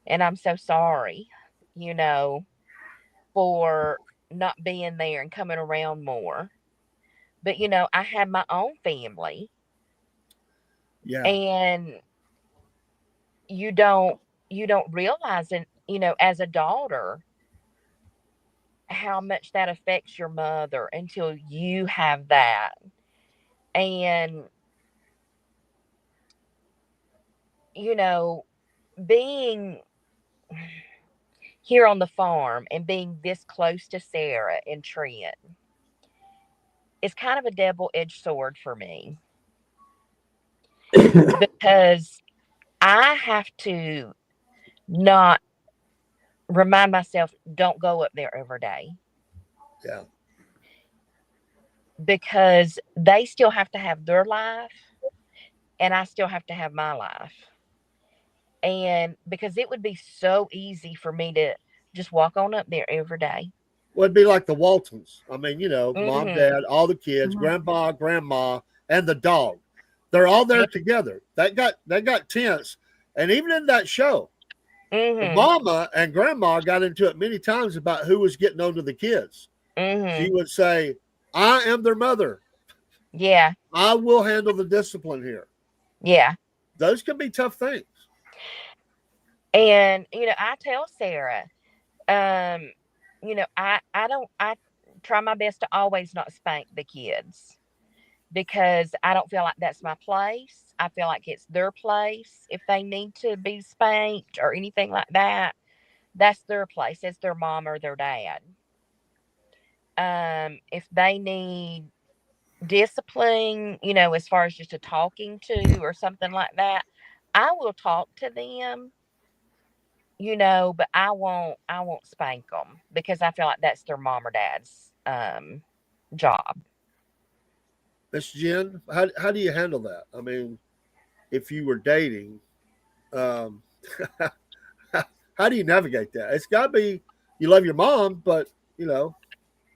And I'm so sorry, you know, for not being there and coming around more." But I had my own family, Yeah. and you don't you don't realize, and as a daughter, how much that affects your mother until you have that. And you know being here on the farm and being this close to Sarah and Trent is kind of a double-edged sword for me, because I have to not remind myself, don't go up there every day, Yeah. because they still have to have their life and I still have to have my life. And because it would be so easy for me to just walk on up there every day. Well, it'd be like the Waltons. I mean, mom, Mhm. dad, all the kids, Mhm. grandpa, grandma, and the dog. They're all there Yeah. together. That got tense. And even in that show, the Mhm. mama and grandma got into it many times about who was getting onto the kids. She Mhm. would say, I am their mother. Yeah. I will handle the discipline here. Yeah. Those can be tough things. And I tell Sarah, um, I try my best to always not spank the kids, because I don't feel like that's my place. I feel like it's their place. If they need to be spanked or anything like that, that's their place. It's their mom or their dad. If they need discipline, as far as just a talking to or something like that, I will talk to them, but I won't spank them, because I feel like that's their mom or dad's job. Miss Jen, how do you handle that? I mean, if you were dating, um, how do you navigate that? It's got to be you love your mom, but you know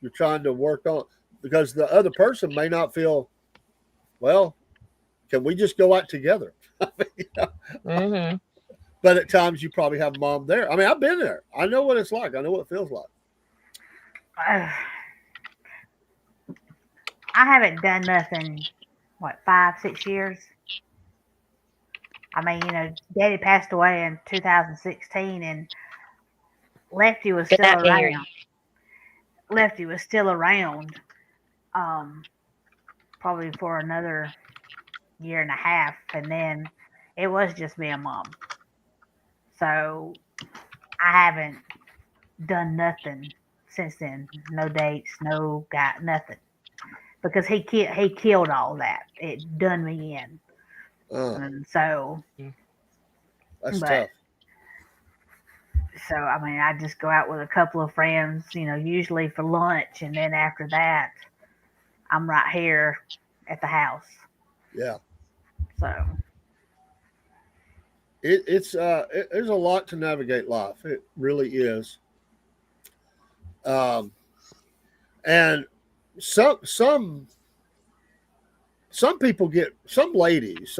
you're trying to work on because the other person may not feel well. Can we just go out together? I mean, Mhm. but at times you probably have mom there. I mean, I've been there. I know what it's like. I know what it feels like. I haven't done nothing, what, 5, 6 years? I mean, Daddy passed away in 2016, and Lefty was Good still night, around. Mary. Lefty was still around, um, probably for another year and a half, and then it was just me and Mom. So I haven't done nothing since then. No dates, no got nothing, because he killed all that. It done me in, Uh, and so, that's but tough. so I mean, I just go out with a couple of friends, usually for lunch, and then after that, I'm right here at the house. Yeah, So there's a lot to navigate life. It really is. Um, and some people get some ladies,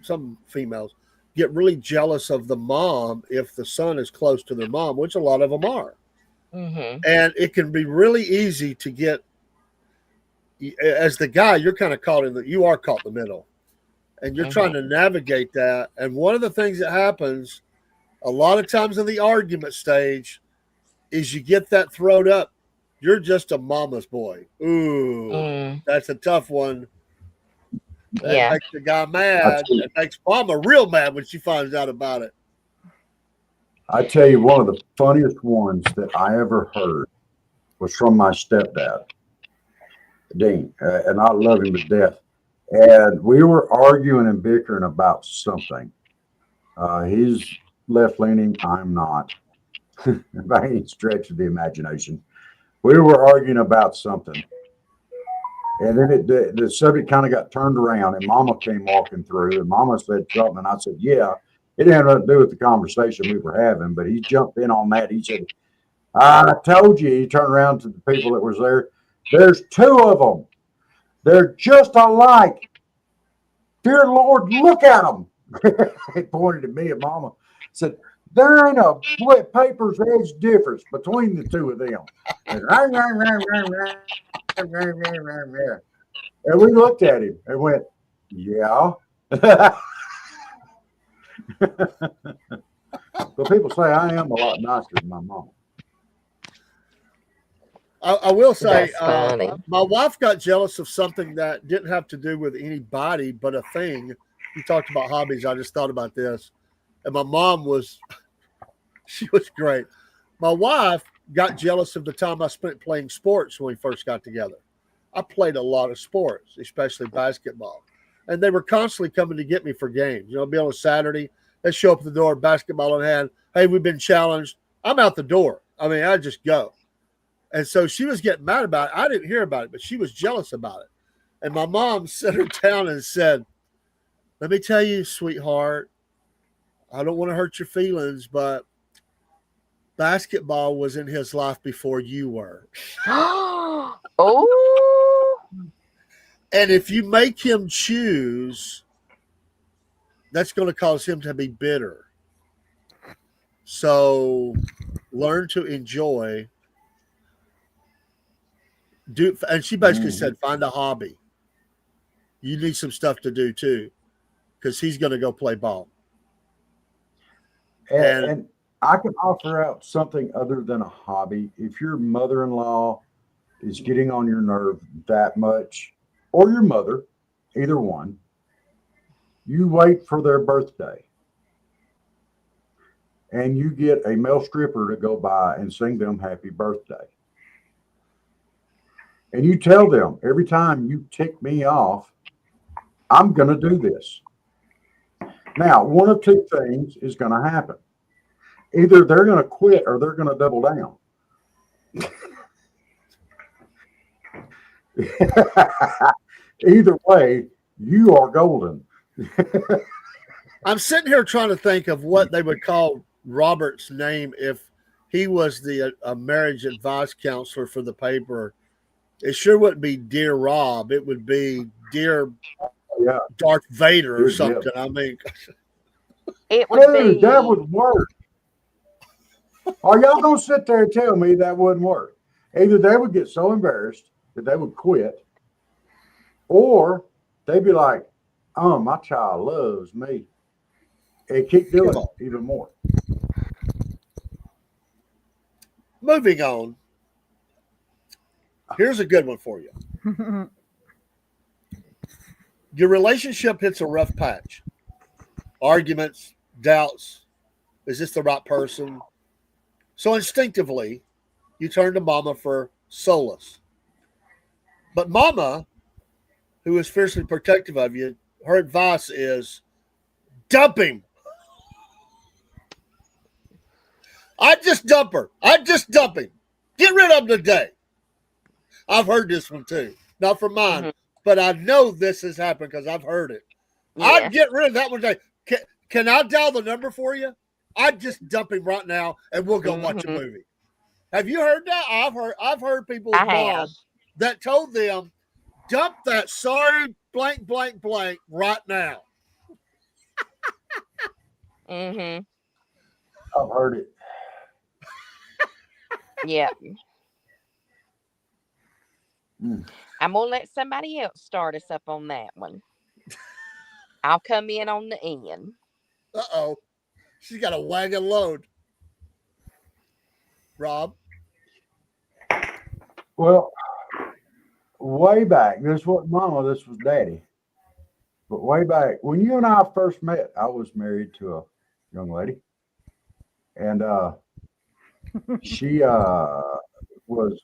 some females get really jealous of the mom if the son is close to their mom, which a lot of them are. Mhm. And it can be really easy to get as the guy, you're kind of caught in the you are caught in the middle and you're trying Mhm. to navigate that. And one of the things that happens a lot of times in the argument stage is you get that thrown up. You're just a mama's boy. Ooh, Mm. that's a tough one. That Yeah. makes the guy I mad. tell you, It makes mama real mad when she finds out about it. I tell you, one of the funniest ones that I ever heard was from my stepdad, Dean, and I love him to death. And we were arguing and bickering about something. He's left leaning, I'm not, by any stretch of the imagination. We were arguing about something, and then the subject kind of got turned around, and Mama came walking through, and Mama said something, and I said, "Yeah, it had nothing to do with the conversation we were having." But he jumped in on that. He said, "I told you." He turned around to the people that was there. There's two of them. They're just alike. Dear Lord, look at them. He pointed at me and Mama. Said, "There ain't a paper's edge difference between the two of them." And, And we looked at him and went, yeah. But people say I am a lot nicer than my mom. I will say, That's funny. my wife got jealous of something that didn't have to do with anybody, but a thing. You talked about hobbies. I just thought about this. And my mom she was great. My wife got jealous of the time I spent playing sports when we first got together. I played a lot of sports, especially basketball. And they were constantly coming to get me for games. You know, be on a Saturday, they show up at the door, basketball in hand. Hey, we've been challenged. I'm out the door. I mean, I just go. And so she was getting mad about it. I didn't hear about it, but she was jealous about it. And my mom sat her down and said, let me tell you, sweetheart, I don't want to hurt your feelings, but basketball was in his life before you were. Oh, And if you make him choose, that's going to cause him to be bitter. So learn to enjoy. And she basically said, find a hobby. You need some stuff to do too, because he's going to go play ball. And I can offer out something other than a hobby. If your mother-in-law is getting on your nerve that much, or your mother, either one, you wait for their birthday. And you get a male stripper to go by and sing them happy birthday. And you tell them, every time you tick me off, I'm going to do this. Now, one of two things is going to happen. Either they're going to quit or they're going to double down. Either way, you are golden. I'm sitting here trying to think of what they would call Robert's name if he was the marriage advice counselor for the paper. It sure wouldn't be Dear Rob. It would be Dear Darth Vader or something. I mean, it would be. That would work. Are y'all going to sit there and tell me that wouldn't work? Either they would get so embarrassed that they would quit, or they'd be like, oh, my child loves me. And keep doing it even more. Moving on. Here's a good one for you. Your relationship hits a rough patch. Arguments, doubts. Is this the right person? So instinctively, you turn to mama for solace. But mama, who is fiercely protective of you, her advice is dump him. I'd just dump her. I'd just dump him. Get rid of him today. I've heard this one too. Not from mine, but I know this has happened because I've heard it. Yeah. I'd get rid of that one today. Can I dial the number for you? I'd just dump him right now and we'll go watch a movie. Have you heard that? I've heard people's moms that told them, dump that sorry blank, blank, blank right now. I've heard it. Yeah. I'm going to let somebody else start us up on that one. I'll come in on the end. Uh-oh. She's got a wagon load. Rob? Well, way back, this wasn't mama, this was daddy. But way back, when you and I first met, I was married to a young lady. And she was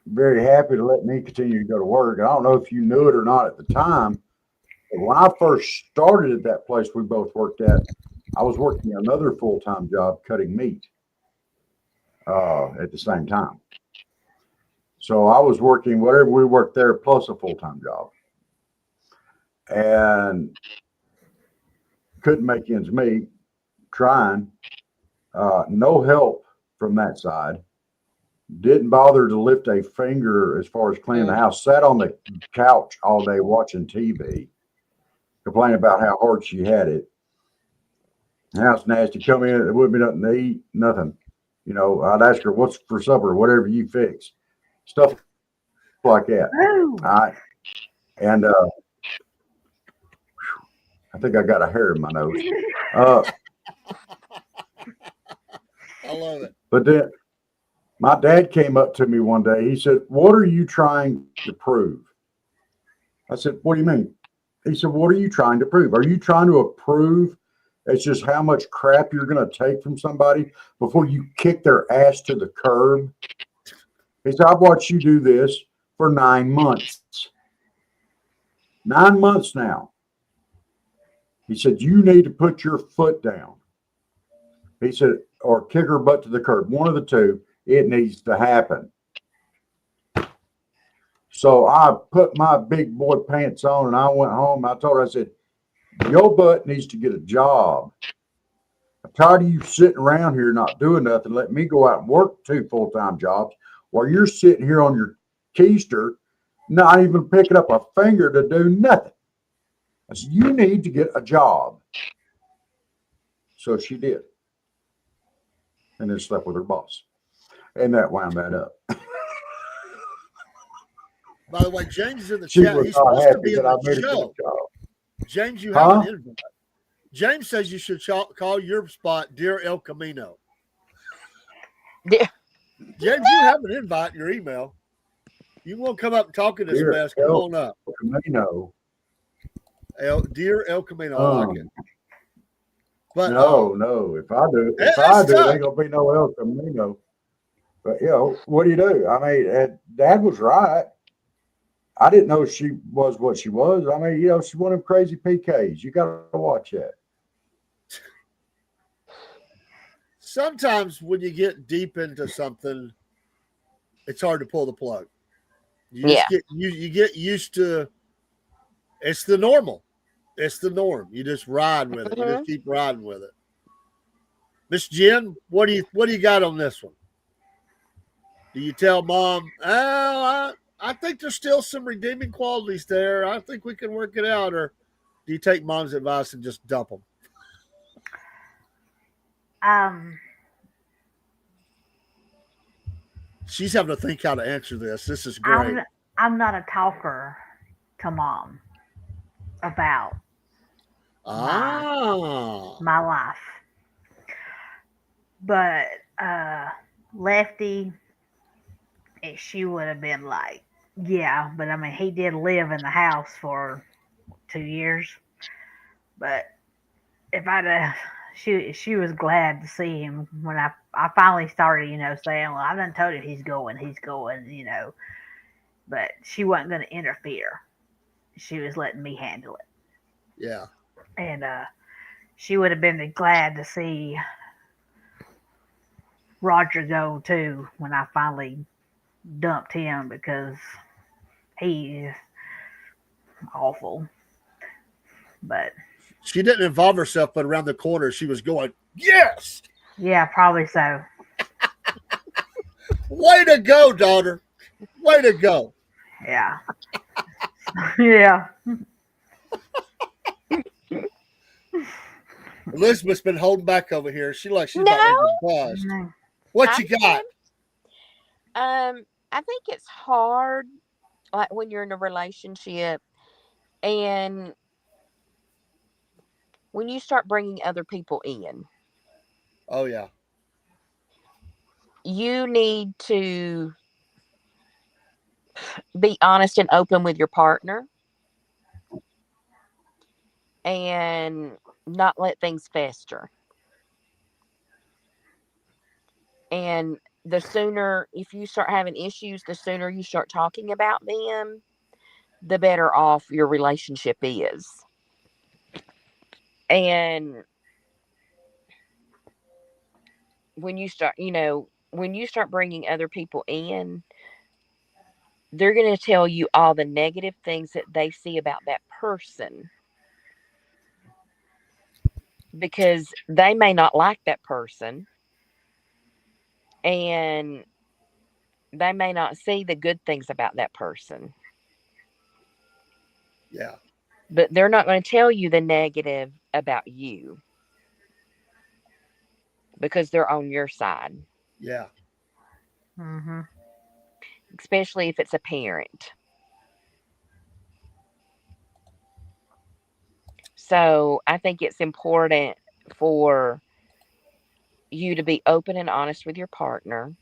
very happy to let me continue to go to work. And I don't know if you knew it or not at the time, but when I first started at that place we both worked at, I was working another full-time job cutting meat at the same time. So I was working whatever we worked there plus a full-time job. And couldn't make ends meet, trying. No help from that side. Didn't bother to lift a finger as far as cleaning the house. Sat on the couch all day watching TV, complaining about how hard she had it. House nasty. Come in, there wouldn't be nothing to eat, nothing. You know, I'd ask her, what's for supper, whatever you fix. Stuff like that. Ooh. All right. And I think I got a hair in my nose. I love it. But then my dad came up to me one day. He said, "What are you trying to prove?" I said, "What do you mean?" He said, "What are you trying to prove? Are you trying to prove it's just how much crap you're going to take from somebody before you kick their ass to the curb?" He said, "I've watched you do this for 9 months. 9 months now." He said, "You need to put your foot down." He said, "Or kick her butt to the curb. One of the two. It needs to happen." So I put my big boy pants on and I went home. I told her, I said, "Your butt needs to get a job. I'm tired of you sitting around here not doing nothing. Let me go out and work 2 full-time jobs while you're sitting here on your keister, not even picking up a finger to do nothing." I said, "You need to get a job." So she did. And then slept with her boss. And that wound that up. By the way, James is in the She chat. was He's not supposed to happy be in that I the made a good show. job. James, you Huh? have an invite. James says you should call your spot Dear El Camino. Yeah. James, you have an invite in your email. You want to come up and talk in this Dear mess? Come on up. Camino. Dear El Camino. I like it. But No. If I do, That's it tough. ain't gonna be no El Camino. But what do you do? I mean, Dad was right. I didn't know she was what she was. I mean, she's one of them crazy PKs. You got to watch that. Sometimes when you get deep into something, it's hard to pull the plug. You just you get used to. It's the normal. It's the norm. You just ride with it. You just keep riding with it. Miss Jen, what do you got on this one? Do you tell Mom, "Oh, I think there's still some redeeming qualities there. I think we can work it out," or do you take Mom's advice and just dump them? She's having to think how to answer this. This is great. I'm not a talker to Mom about my life. But Lefty, she would have been like, yeah, but I mean, he did live in the house for 2 years. But if she was glad to see him when I finally started, saying, well, I done told him he's going, but she wasn't going to interfere. She was letting me handle it. Yeah. And she would have been glad to see Roger go too when I finally dumped him, because he's awful. But she didn't involve herself, but around the corner she was going, yes. Yeah, probably so. Way to go, daughter. Way to go. Yeah. Yeah. Elizabeth's been holding back over here. She's about ready to bust. What you got? I think it's hard, like when you're in a relationship and when you start bringing other people in. Oh yeah. You need to be honest and open with your partner and not let things fester. And the sooner, if you start having issues, the sooner you start talking about them, the better off your relationship is. And when you start, when you start bringing other people in, they're going to tell you all the negative things that they see about that person, because they may not like that person and they may not see the good things about that person. Yeah. But they're not going to tell you the negative about you because they're on your side. Yeah. Mm-hmm. especially if it's a parent. So I think it's important for you to be open and honest with your partner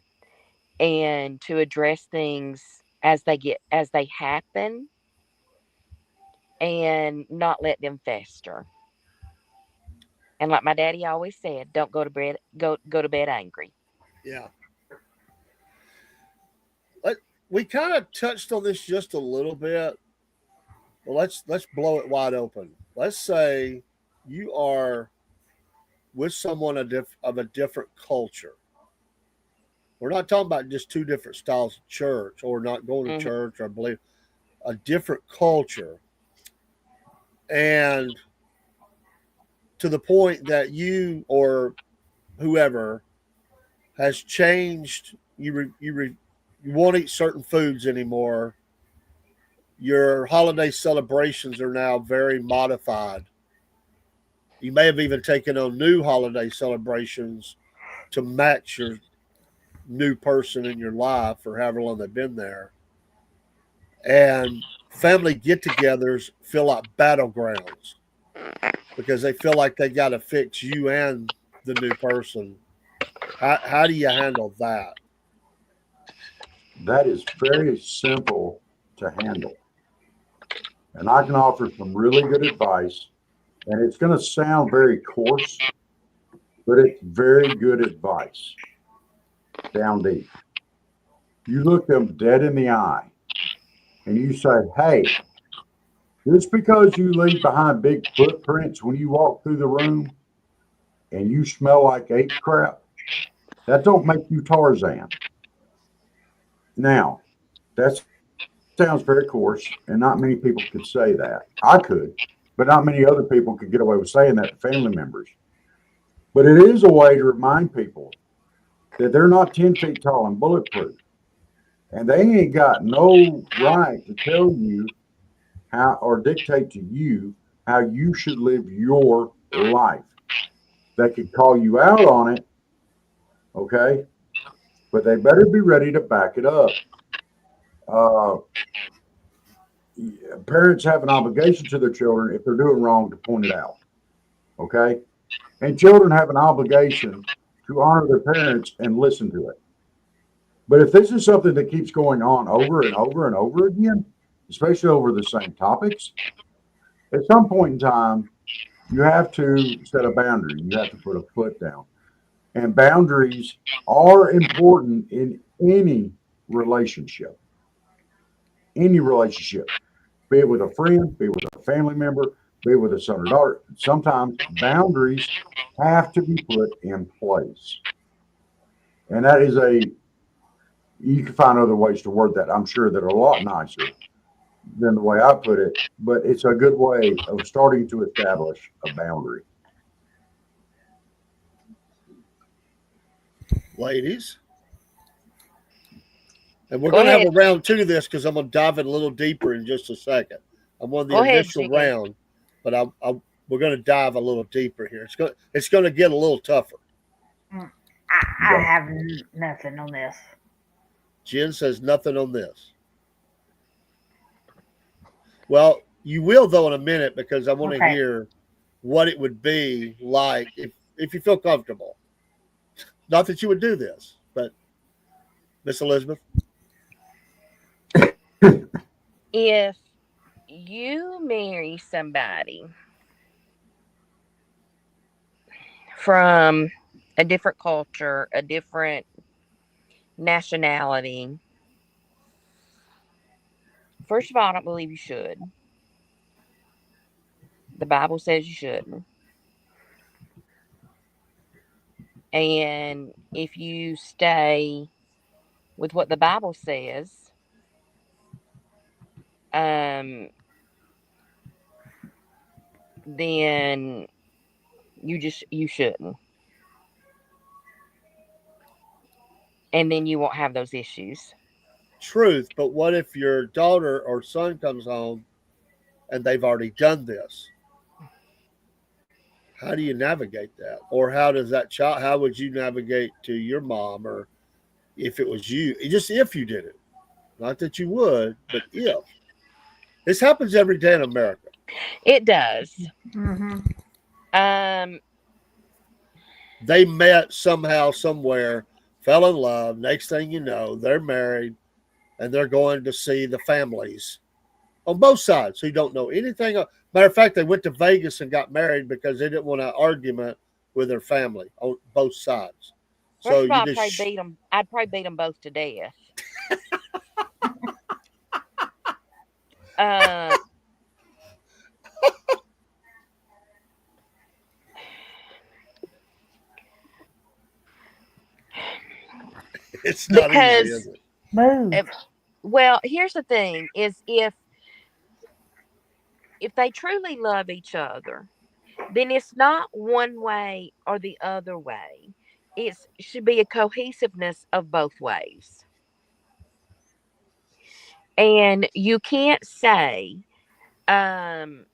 and to address things as they happen and not let them fester. And like my daddy always said, don't go to bed angry. Yeah. Let, we kind of touched on this just a little bit. Well, let's blow it wide open. Let's say you are with someone of a different culture. We're not talking about just two different styles of church or not going to Hmm. church or believe a different culture. And to the point that you or whoever has changed, you won't eat certain foods anymore. Your holiday celebrations are now very modified. You may have even taken on new holiday celebrations to match your new person in your life or however long they've been there. And family get togethers feel like battlegrounds because they feel like they got to fix you and the new person. How do you handle that? That is very simple to handle. And I can offer some really good advice. And it's going to sound very coarse, but it's very good advice down deep. You look them dead in the eye and you say, hey, just because you leave behind big footprints when you walk through the room and you smell like ape crap, that don't make you Tarzan. Now, that sounds very coarse, and not many people could say that. I could, but not many other people could get away with saying that to family members. But it is a way to remind people that they're not 10 feet tall and bulletproof. And they ain't got no right to tell you how or dictate to you how you should live your life. They could call you out on it, okay? But they better be ready to back it up. Uh, Parents have an obligation to their children if they're doing wrong to point it out, okay? And children have an obligation to honor their parents and listen to it. But if this is something that keeps going on over and over and over again, especially over the same topics, at some point in time, you have to set a boundary. You have to put a foot down. And boundaries are important in any relationship. Any relationship, be it with a friend, be it with a family member, be it with a son or daughter. Sometimes boundaries have to be put in place. And that is you can find other ways to word that, I'm sure, that are a lot nicer than the way I put it, but it's a good way of starting to establish a boundary. Ladies. And we're Go going to have ahead. a round two of this because I'm going to dive in a little deeper in just a second. I'm on the Go ahead, initial Jen. round, but we're going to dive a little deeper here. It's going to get a little tougher. I have nothing on this. Jen says nothing on this. Well, you will though in a minute because I want to Okay. hear what it would be like if you feel comfortable. Not that you would do this, but Miss Elizabeth. If you marry somebody from a different culture, a different nationality, first of all, I don't believe you should. The Bible says you shouldn't. And if you stay with what the Bible says, um, then you shouldn't. And then you won't have those issues. Truth, but what if your daughter or son comes home and they've already done this? How do you navigate that? Or how does that child, how would you navigate to your mom or if it was you, just if you did it? Not that you would, but if. This happens every day in America. It does. Mm-hmm. Um, They met somehow, somewhere, fell in love. Next thing you know, they're married and they're going to see the families on both sides who don't know anything. Matter of fact, they went to Vegas and got married because they didn't want an argument with their family on both sides. So first of all, you I'd probably just beat them. I'd probably beat them both to death. Uh, it's not easy, because is it? Move. well, here's the thing: is if they truly love each other, then it's not one way or the other way. It should be a cohesiveness of both ways. And you can't say,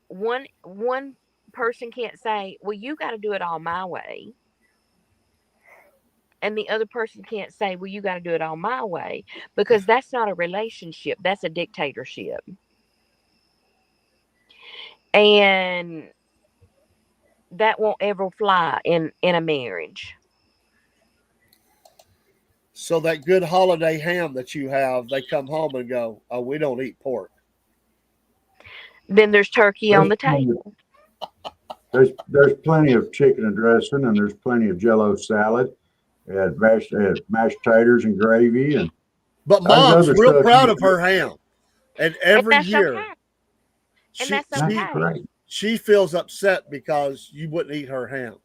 one person can't say, well, you got to do it all my way. And the other person can't say, well, you got to do it all my way, because that's not a relationship. That's a dictatorship. And that won't ever fly in a marriage. So that good holiday ham that you have, they come home and go, "Oh, we don't eat pork." Then there's turkey on There's the plenty, table. there's plenty of chicken and dressing, and there's plenty of Jello salad, and mashed taters and gravy, and But there's mom's other real stuff. proud of her ham, and And every that's year okay. And she that's That's she okay. great. she feels upset because you wouldn't eat her ham,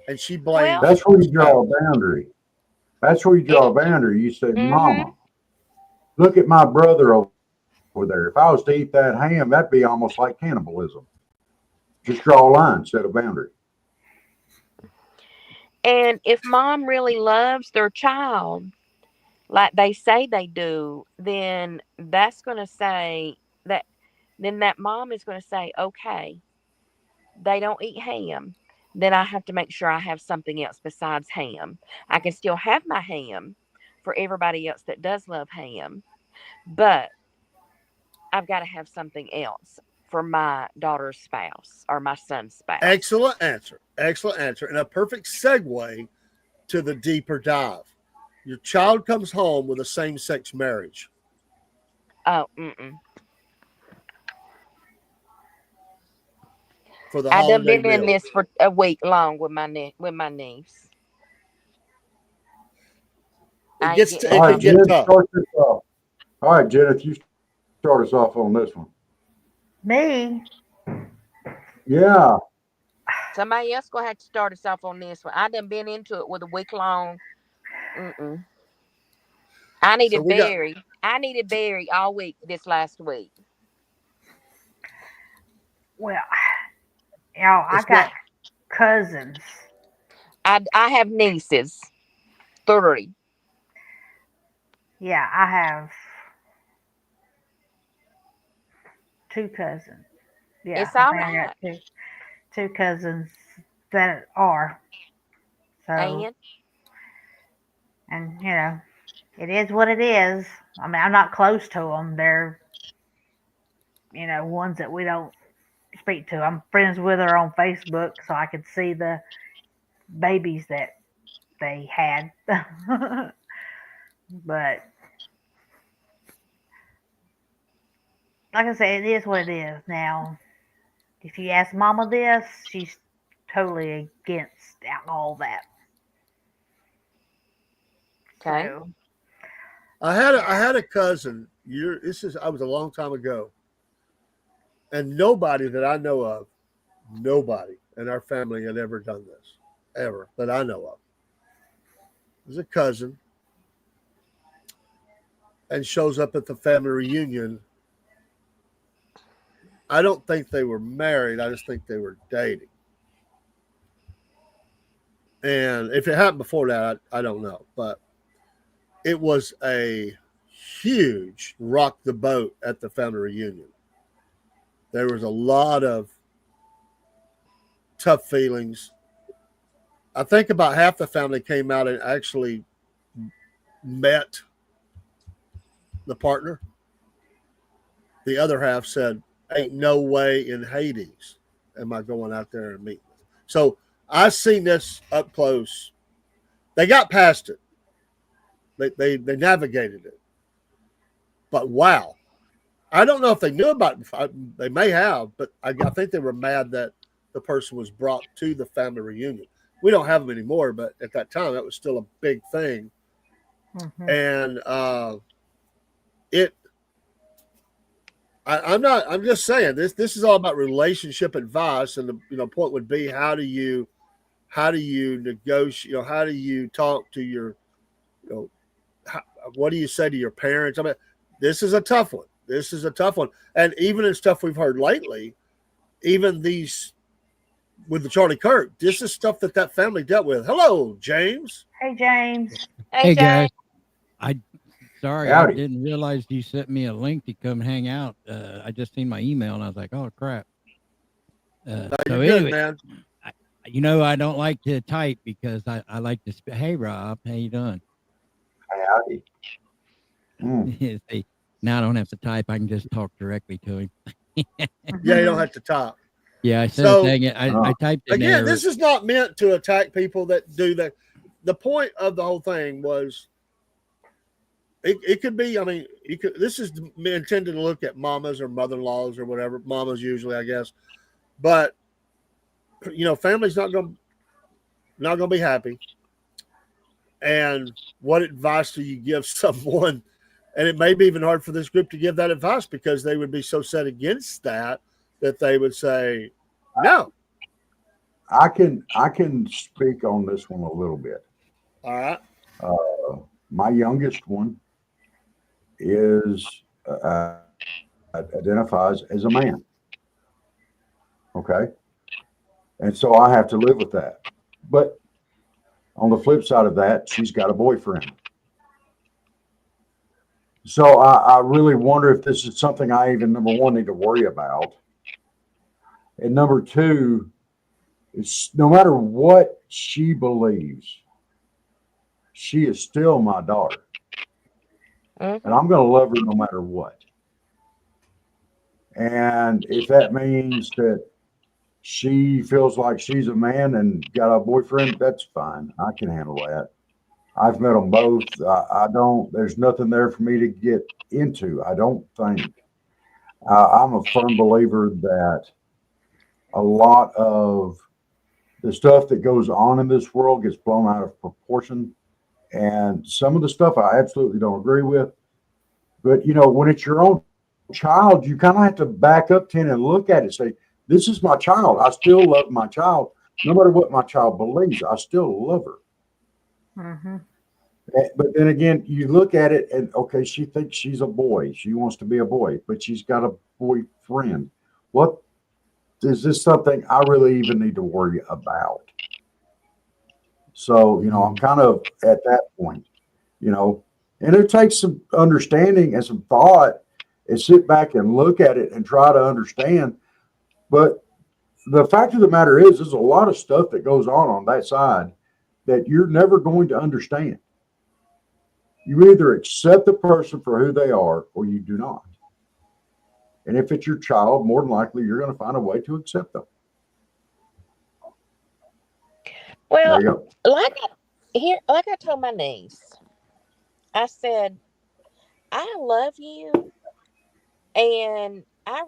and she blames Well, That's where you her draw a family. boundary. That's where you it, draw a boundary. You say, mm-hmm. Mama, look at my brother over there. If I was to eat that ham, that'd be almost like cannibalism. Just draw a line, set a boundary. And if mom really loves their child, like they say they do, then that's going to say that, then that mom is going to say, okay, they don't eat ham. Then I have to make sure I have something else besides ham. I can still have my ham for everybody else that does love ham, but I've got to have something else for my daughter's spouse or my son's spouse. Excellent answer. Excellent answer. And a perfect segue to the deeper dive. Your child comes home with a same sex marriage Oh, mm-mm. for the I done holiday been in meal. this for a week long with with my niece. I ain't getting All It right, can no. get Jen, tough. start this off. All right, Jenneth, you start us off on this one. Me? Yeah. Somebody else gonna have to start us off on this one. I done been into it with a week long. Mm-mm. I So needed we got Barry. I needed Barry all week this last week. Well, I it's got not cousins. I have nieces. 3. Yeah, I have 2 cousins. Yeah, It's I all think I got right. two cousins that are. So, And and it is what it is. I mean, I'm not close to them. They're ones that we don't speak to. I'm friends with her on Facebook, so I could see the babies that they had. But like I said, it is what it is. Now, if you ask Mama this, she's totally against all that. okay. So, I had a cousin. I was a long time ago, and nobody that I know of, nobody in our family had ever done this, ever that I know of. There's a cousin, and shows up at the family reunion. I don't think they were married. I just think they were dating. And if it happened before that, I don't know. But it was a huge rock the boat at the family reunion. There was a lot of tough feelings. I think about half the family came out and actually met the partner. The other half said, "Ain't no way in Hades am I going out there and meeting." So I seen this up close. They got past it. They navigated it. But wow, I don't know if they knew about it. They may have, but I think they were mad that the person was brought to the family reunion. We don't have them anymore, but at that time, that was still a big thing. Mm-hmm. And I'm just saying this is all about relationship advice, and the point would be how do you negotiate? How do you talk to your what do you say to your parents? I mean, this is a tough one. And even in stuff we've heard lately, even these with the Charlie Kirk, this is stuff that family dealt with. Hello, James. Hey, James. Hey, guys. Jay. Sorry, Howdy. I didn't realize you sent me a link to come hang out. I just seen my email and I was like, oh crap. You're So good, anyway, man. I don't like to type because I like to. Hey, Rob, how you doing? Howdy. See, now I don't have to type. I can just talk directly to him. Yeah, you don't have to talk. Yeah, I said So- dang it. I typed in Again, there. this is not meant to attack people that do that. The point of the whole thing was it could be, I mean, this is intended to look at mamas or mother-in-laws or whatever, mamas usually, I guess. But family's not going to be happy. And what advice do you give someone? And it may be even hard for this group to give that advice because they would be so set against that they would say no. I can speak on this one a little bit. All right. My youngest one is identifies as a man. Okay, and so I have to live with that. But on the flip side of that, she's got a boyfriend. So I really wonder if this is something I even, number one, need to worry about. And number two, is no matter what she believes, she is still my daughter. Mhm. And I'm going to love her no matter what. And if that means that she feels like she's a man and got a boyfriend, that's fine. I can handle that. I've met them both. I don't, there's nothing there for me to get into, I don't think. I'm a firm believer that a lot of the stuff that goes on in this world gets blown out of proportion. And some of the stuff I absolutely don't agree with. But, when it's your own child, you kind of have to back up 10 and look at it and say, this is my child. I still love my child. No matter what my child believes, I still love her. Mm-hmm. But then again, you look at it and, okay, she thinks she's a boy. She wants to be a boy, but she's got a boyfriend. What is this something I really even need to worry about? So, I'm kind of at that point, and it takes some understanding and some thought and sit back and look at it and try to understand. But the fact of the matter is, there's a lot of stuff that goes on that side that you're never going to understand. You either accept the person for who they are or you do not. And if it's your child, more than likely you're going to find a way to accept them. Well, There you go. like I told my niece, I said, I love you, and I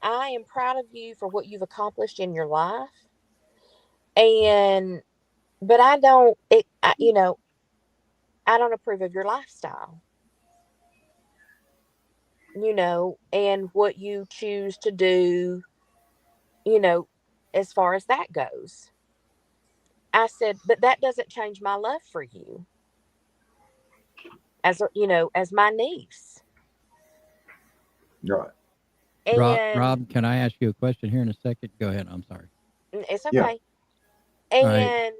am proud of you for what you've accomplished in your life. But I don't, I don't approve of your lifestyle, and what you choose to do, as far as that goes. I said, but that doesn't change my love for you as my niece. Right. And Rob, can I ask you a question here in a second? Go ahead. I'm sorry. it's Yeah. okay. All right. And,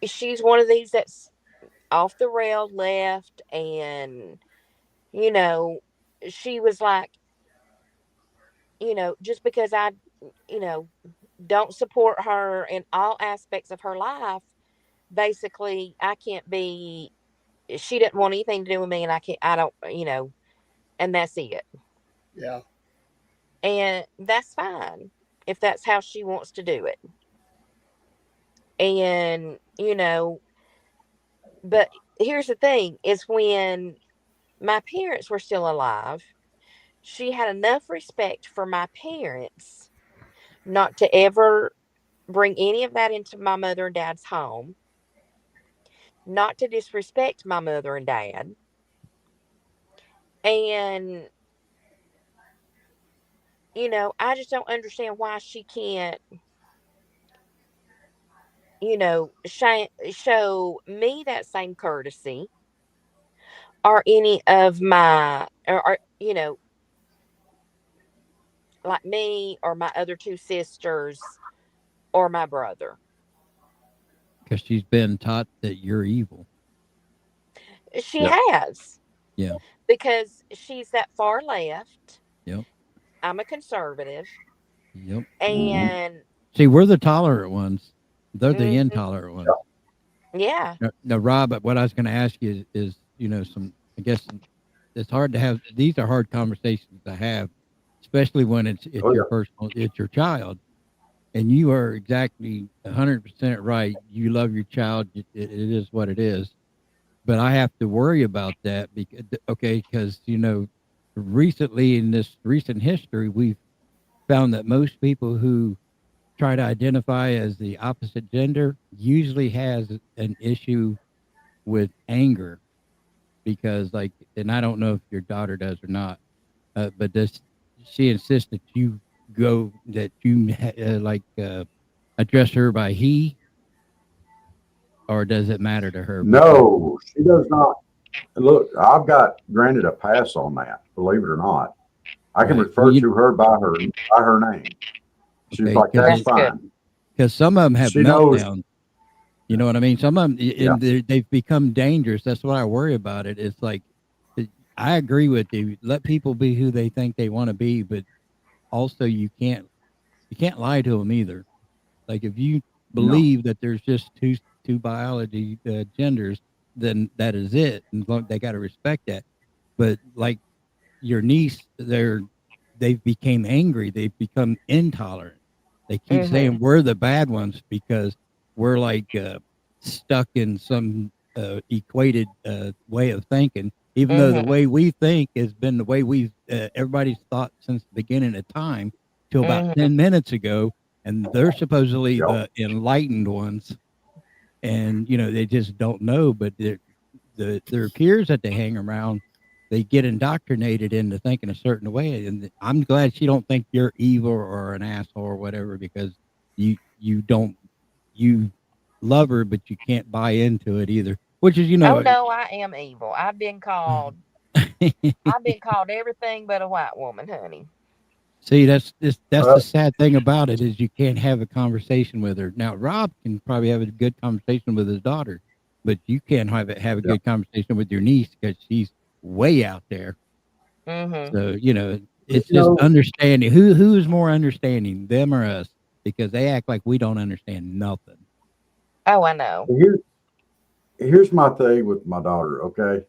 she's one of these that's off the rail left, and, she was like, just because I, don't support her in all aspects of her life, basically I can't be, she didn't want anything to do with me, and I don't, and that's it. Yeah. And that's fine if that's how she wants to do it. And, but here's the thing is when my parents were still alive, she had enough respect for my parents not to ever bring any of that into my mother and dad's home, not to disrespect my mother and dad. And, I just don't understand why she can't, show me that same courtesy, or any of my, or like me or my other two sisters or my brother. Because she's been taught that you're evil. She Yep. has, Yeah. because she's that far left. Yep. I'm a conservative. Yep. Mhm. And See, we're the tolerant ones. They're the mhm, intolerant ones. yeah. Now, Rob, what I was going to ask you is, I guess it's hard to have. These are hard conversations to have, especially when it's Oh your yeah. personal, it's your child, and you are exactly 100% right. You love your child. It is what it is. But I have to worry about that because recently in this recent history, we've found that most people who try to identify as the opposite gender usually has an issue with anger because and I don't know if your daughter does or not, but does she insists that you address her by he, or does it matter to her because No, she does not. Look, I've got granted a pass on that. Believe it or not, I can right? Well, refer to her by her name. She's okay, like, that's That's good. fine. because some of them have She knows. meltdowns. You know what I mean? Some of them, Yeah. and they've become dangerous. That's what I worry about. It's like I agree with you. Let people be who they think they want to be, but also you can't lie to them either. Like if you No. believe that there's just two biology genders, then that is it, and they got to respect that. But like your niece, they've became angry. They've become intolerant. They keep saying Mhm. we're the bad ones because we're stuck in some equated way of thinking. Even though the Mhm. way we think has been the way we've everybody's thought since the beginning of time till about Mhm. 10 minutes ago, and they're supposedly Yep. the enlightened ones, and they just don't know. But their peers that they hang around, they get indoctrinated into thinking a certain way. And I'm glad she don't think you're evil or an asshole or whatever, because you don't you love her, but you can't buy into it either. Which is Oh no, I am evil. I've been called everything but a white woman, honey. see, that's the Well, sad thing about it is you can't have a conversation with her. Now Rob can probably have a good conversation with his daughter, but you can't have a yeah. good conversation with your niece because she's way out there. Mhm. So, You it's just know, understanding. Who's more understanding, them or us? Because they act like we don't understand nothing. Oh, I know. here, here's my thing with my daughter. Okay.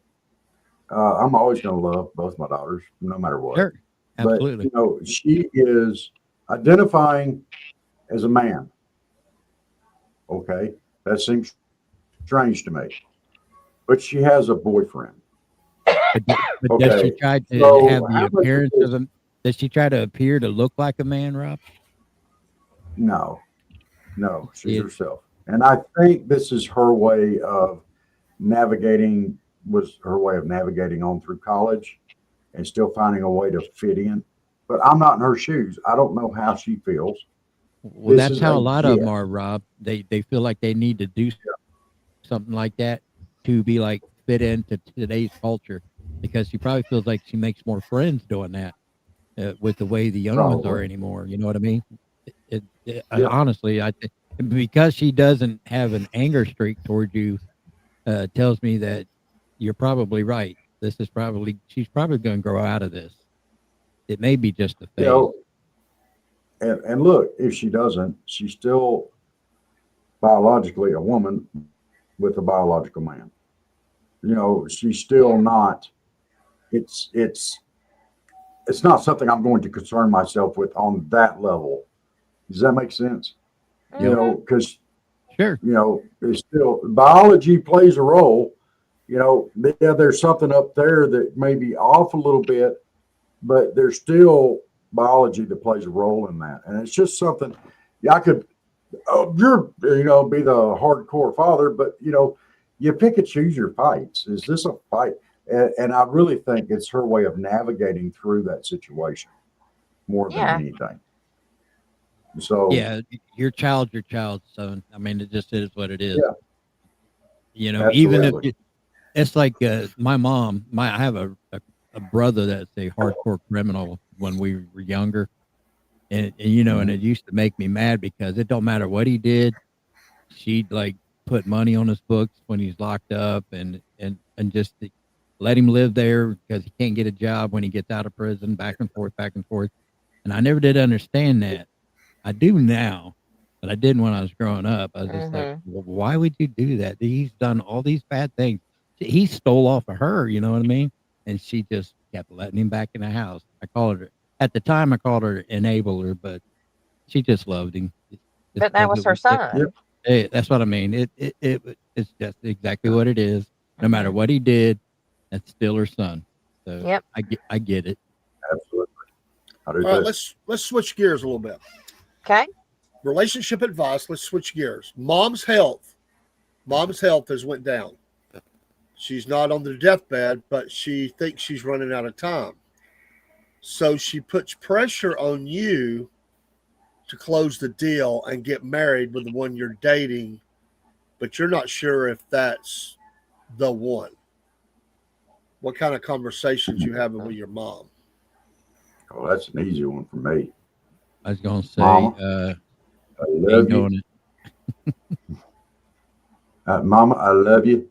I'm always going to love both my daughters, no matter what. Sure. But, Absolutely. she is identifying as a man. Okay. That seems strange to me. But she has a boyfriend. But does she Okay. try to So have the how much of appearance of this? a does she try to appear to look like a man, Rob? No, no, she's It herself. And I think this is her way of navigating, was her way of navigating on through college and still finding a way to fit in. But I'm not in her shoes. I don't know how she feels. well, This that's is how a a lot of them gift. are, Rob. They feel like they need to do something like that to be like fit into today's culture, because she probably feels like she makes more friends doing that with the way the young ones are Probably. anymore. You know what I mean? Yeah. Honestly, because she doesn't have an anger streak towards you, tells me that you're probably right. She's probably going to grow out of this. It may be just a You phase. know, and look, if she doesn't, she's still biologically a woman with a biological man. She's still not. It's it's not something I'm going to concern myself with on that level. Does that make sense? Because Sure. it's still biology plays a role. Yeah, there's something up there that may be off a little bit, but there's still biology that plays a role in that, and it's just something. Yeah, I could, be the hardcore father, but you pick and choose your fights. Is this a fight? And I really think it's her way of navigating through that situation more than Yeah. anything. So Yeah, your child's your child, son. I mean, it just is what it is. Yeah, Even if absolutely. it's like my mom. I have a brother that's a hardcore criminal when we were younger, and and it used to make me mad because it don't matter what he did, she'd like put money on his books when he's locked up, and just to let him live there because he can't get a job when he gets out of prison, back and forth, back and forth. And I never did understand that. I do now, but I didn't when I was growing up. I was just like, Mm-hmm. well, why would you do that? He's done all these bad things. He stole off of her, you know what I mean? And she just kept letting him back in the house. At the time, I called her enabler, but she just loved him. Just But that 'cause was her son. that's what I mean. It's just exactly what it is. No matter Mhm. what he did, that's still her son. So Yep. I get it. Absolutely. I do All right, too. let's switch gears a little bit. Okay. Relationship advice. Let's switch gears. Mom's health. Mom's health has went down. She's not on the deathbed, but she thinks she's running out of time. So she puts pressure on you to close the deal and get married with the one you're dating, but you're not sure if that's the one. What kind of conversations you having with your mom? Oh, that's an easy one for me. I was gonna say, Mama, I ain't love you. doing it. Mama, I love you.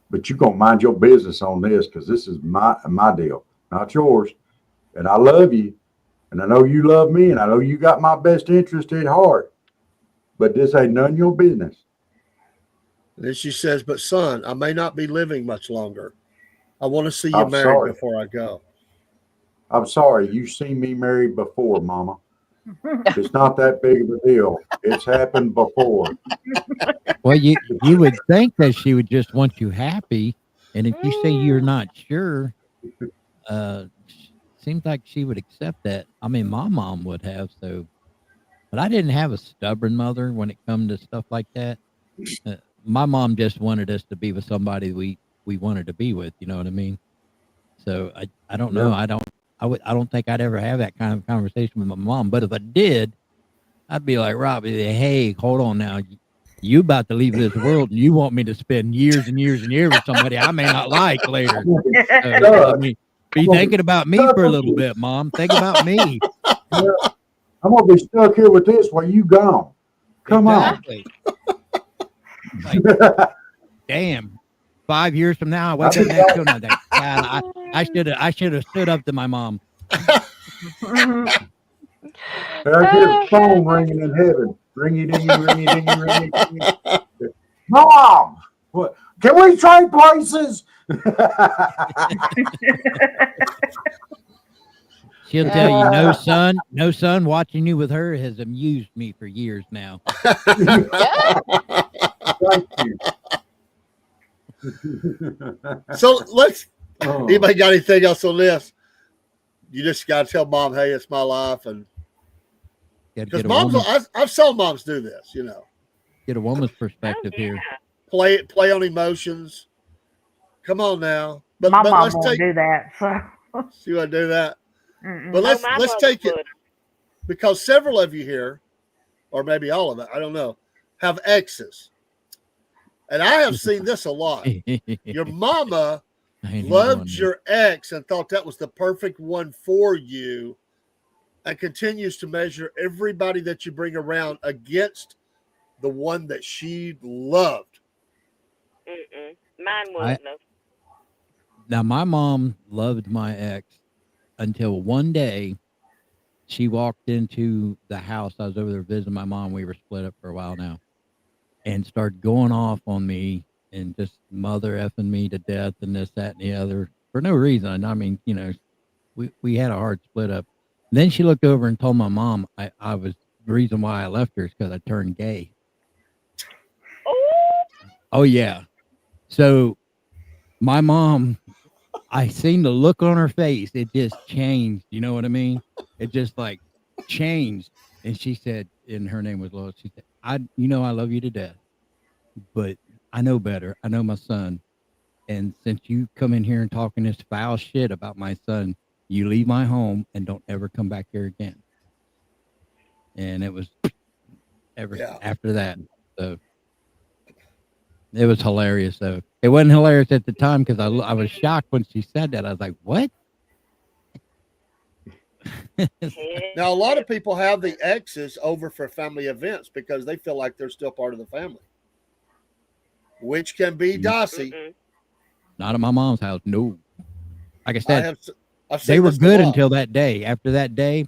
But you're gonna mind your business on this because this is my deal, not yours. And I love you, and I know you love me, and I know you got my best interest at heart. But this ain't none of your business. And then she says, but son, I may not be living much longer. I want to see you I'm married sorry. before I go. I'm sorry. You've seen me married before, Mama. It's not that big of a deal. It's happened before. Well, you would think that she would just want you happy, and if you say you're Mm. not sure, uh, seems like she would accept that. I mean, my mom would have, so, but I didn't have a stubborn mother when it come to stuff like that. My mom just wanted us to be with somebody we wanted to be with. You know what I mean? So I don't know. Yeah. I don't think I'd ever have that kind of conversation with my mom. But if I did, I'd be like, Robbie, hey, hold on now. You about to leave this world, and you want me to spend years and years and years with somebody I may not like later. I'm gonna be So, I stuck. mean, I'm be gonna be thinking about me stuck for a with little you. bit, Mom. Think about me. Yeah. I'm gonna be stuck here with this while you gone. Come on. Exactly. Like, damn. 5 years from now, I I'll wake be up next back. to him and I think, God, I should have stood up to my mom. And I hear the phone ringing in heaven. Ringy dingy, ringy dingy, ringy dingy. Mom! What? Can we trade places? She'll tell you, no son, watching you with her has amused me for years now. Thank you. So let's. Oh, Anybody got anything else on this? You just got to tell mom, hey, it's my life, and Got to because get a moms, woman, I've seen moms do this. get a woman's perspective here. Play on emotions. Come on now, but My mom let's won't take. do that. So, See what I do that, but mm-mm. let's my let's mother take it would. because several of you here, or maybe all of it, I don't know, have exes, and I have seen this a lot. Your mama I ain't even loved going there. your ex and thought that was the perfect one for you, and continues to measure everybody that you bring around against the one that she loved. Mine I wouldn't have. Now my mom loved my ex until one day she walked into the house. I was over there visiting my mom. We were split up for a while now, and started going off on me and just mother effing me to death and this, that, and the other for no reason. I mean, we had a hard split up. And then she looked over and told my mom I was the reason why I left her is because I turned gay. Oh, Oh yeah. So my mom, I seen the look on her face. It just changed. You know what I mean? It just like changed. And she said, and her name was Lois. She said, I love you to death, but I know better. I know my son. And since you come in here and talking this foul shit about my son, you leave my home and don't ever come back here again. And it was ever after that. So it was hilarious, though. It wasn't hilarious at the time because I was shocked when she said that. I was like, what? Now, a lot of people have the exes over for family events because they feel like they're still part of the family, which can be dicey. Not at my mom's house. No. Like I said, I've they seen were this a good lot. until that day. After that day,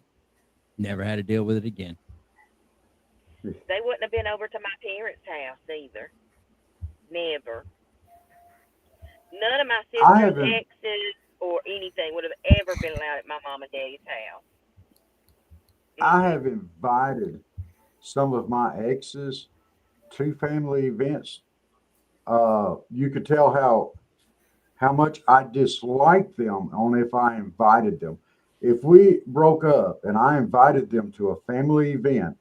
never had to deal with it again. they wouldn't have been over to my parents' house either. Never. None of my I sister's haven't. exes or anything would have ever been allowed at my mom and daddy's house. I have invited some of my exes to family events. You could tell how much I dislike them on if I invited them. If we broke up and I invited them to a family event,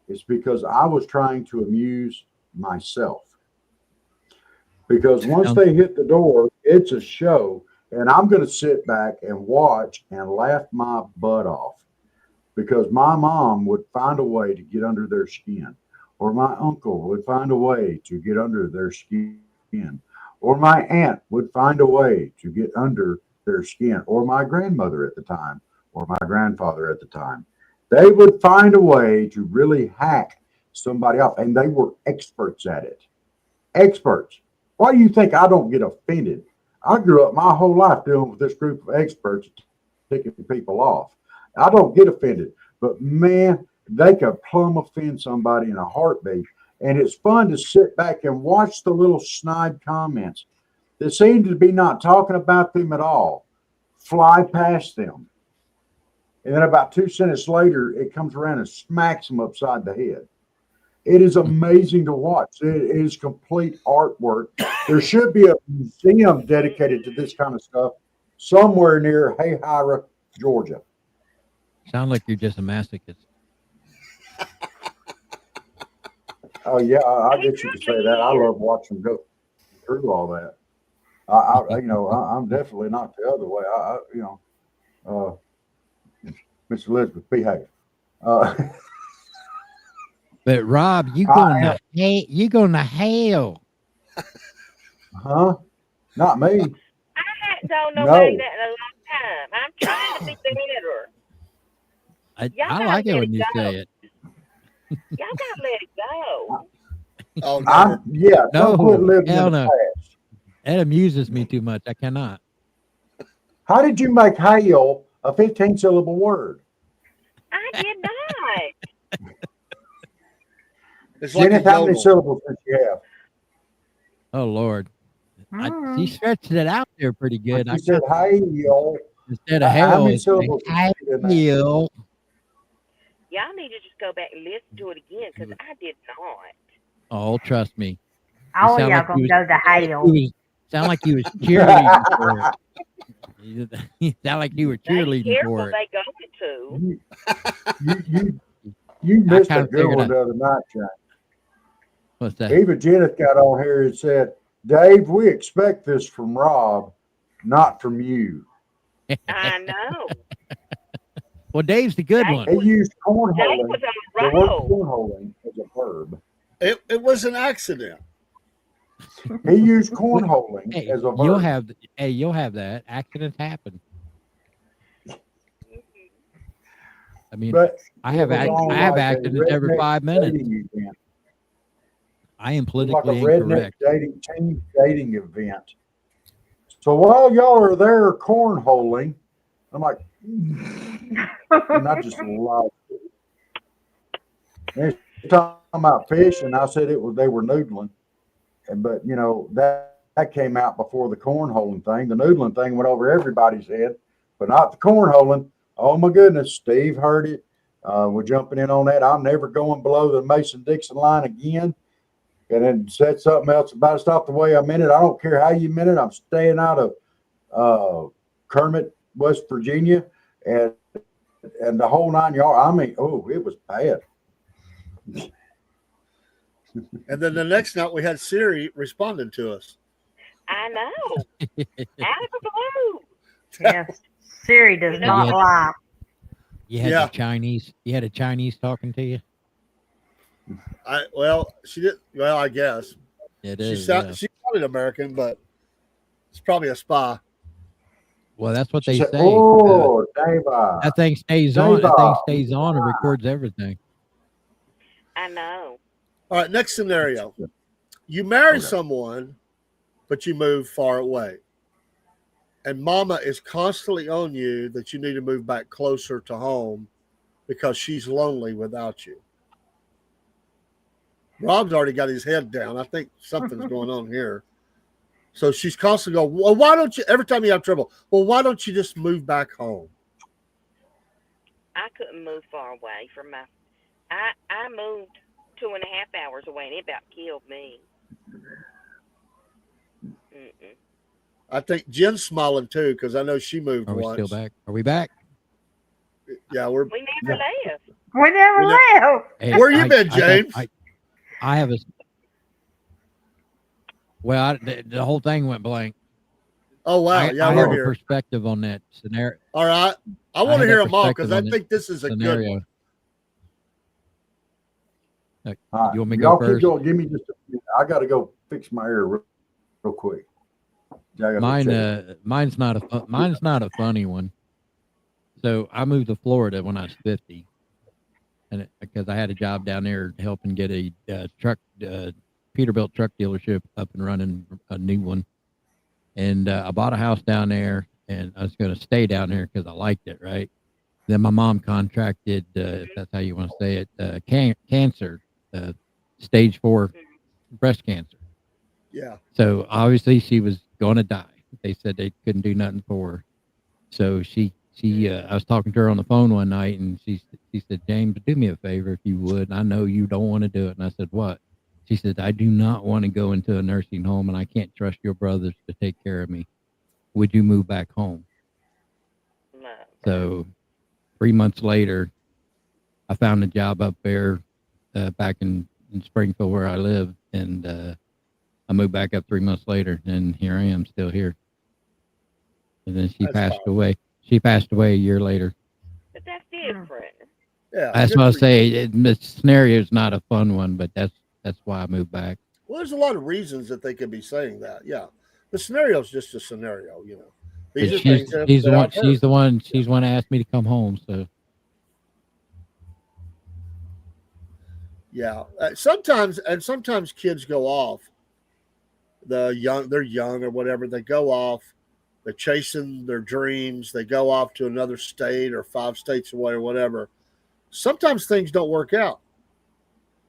it's because I was trying to amuse myself. Because once Sounds they hit the door, it's a show, and I'm going to sit back and watch and laugh my butt off because my mom would find a way to get under their skin, or my uncle would find a way to get under their skin, or my aunt would find a way to get under their skin, or my grandmother at the time, or my grandfather at the time. They would find a way to really hack somebody off, and they were experts at it. Experts. Why do you think I don't get offended? I grew up my whole life dealing with this group of experts ticking people off. I don't get offended, but man, they could plumb offend somebody in a heartbeat. And it's fun to sit back and watch the little snide comments that seem to be not talking about them at all fly past them. And then about 2 sentences later, it comes around and smacks them upside the head. It is amazing to watch. It is complete artwork. There should be a museum dedicated to this kind of stuff somewhere near Hayhira, Georgia. sound like you're just a masochist. Oh yeah, I guess you could say that. I love watching them go through all that. I'm definitely not the other way. Miss Elizabeth, behave. Uh, But Rob, you going to hell. huh? Not me. I hadn't told nobody No. that in a long time. I'm trying to be better. Y'all I gotta like it let when it you go. say it. Y'all gotta let it go. Oh no. Don't quit No, living in hell the no. past. That amuses me too much. I cannot. How did you make hail a 15-syllable word? I did not. It's like a Jenneth, how many yodel. syllables does she have? Oh Lord. She Mm. stretched it out there pretty good. She said hail. Instead of How hell, many it's like syllables does she get in that? hail. Y'all need to just go back and listen to it again because I did not. Oh, trust me. All sound y'all like gonna you go to hell. Sound like you was cheerleading for it. You sound like you were Be cheerleading careful for it. they going to. You I missed kind a of good figured one out. the other night, Jack. What's that? Even Jenneth got on here and said, Dave, we expect this from Rob, not from you. I know. Well, Dave's the good Dave one. He used Dave cornholing, was the on a word roll. cornholing as a verb. It was an accident. He used cornholing Hey, as a you'll verb. have that. Accidents happen. I mean, But I it have was on I have like a accidents every redneck 5 minutes. dating event. I am It was like a politically redneck incorrect. dating event. So while y'all are there cornholing, I'm like, and I just love it. And he's talking about fish, and I said they were noodling, but that came out before the cornholing thing. The noodling thing went over everybody's head, but not the cornholing. Oh my goodness, Steve heard it. We're jumping in on that. I'm never going below the Mason-Dixon line again. And then said something else about stop the way I meant it. I don't care how you meant it. I'm staying out of Kermit, West Virginia, and the whole 9 yards. I mean, it was bad. And then the next night we had Siri responding to us. I know. Out of the blue. Yes, Siri does not lie. You had the Chinese. You had a Chinese talking to you. She did. Well, I guess She sounded American, but it's probably a spy. Well, that's what they say. Oh, Dava. That thing stays on. That thing stays on and records everything. I know. All right, next scenario. You marry someone, but you move far away. And mama is constantly on you that you need to move back closer to home because she's lonely without you. Rob's already got his head down. I think something's going on here. So she's constantly going, well, why don't you, every time you have trouble, well, why don't you just move back home? I couldn't move far away from I moved 2.5 hours away, and it about killed me. Mm-mm. I think Jen's smiling too because I know she moved once. Are we still back? Are we back? Yeah, we never left. We never left. Hey, where you been, James? I have a. Well, the whole thing went blank. Oh wow! I we're have here. a perspective on that scenario. All right, I want to hear them all because I think this is a scenario. good one. Right. You want me to go first? Keep going. Give me just a minute. I got to go fix my ear real quick. Mine's not a funny one. So I moved to Florida when I was 50, and because I had a job down there helping get a truck Peterbilt truck dealership up and running, a new one, and I bought a house down there, and I was going to stay down there because I liked it. Right. Then my mom contracted, if that's how you want to say it, cancer, stage 4 breast cancer. Yeah. So obviously she was going to die. They said they couldn't do nothing for her. So I was talking to her on the phone one night, and she said, James, do me a favor if you would. I know you don't want to do it. And I said, what? She said, I do not want to go into a nursing home, and I can't trust your brothers to take care of me. Would you move back home? No. So 3 months later, I found a job up there back in Springfield where I live, and I moved back up 3 months later, and here I am, still here. And then she passed away. She passed away a year later. But that's different. Yeah. That's what I say. The scenario is not a fun one, but that's why I moved back. Well, there's a lot of reasons that they could be saying that. Yeah. The scenario is just a scenario, you know. She's the one that asked me to come home. So. Yeah. Sometimes kids go off. They're young or whatever. They go off. They're chasing their dreams. They go off to another state or 5 states away or whatever. Sometimes things don't work out.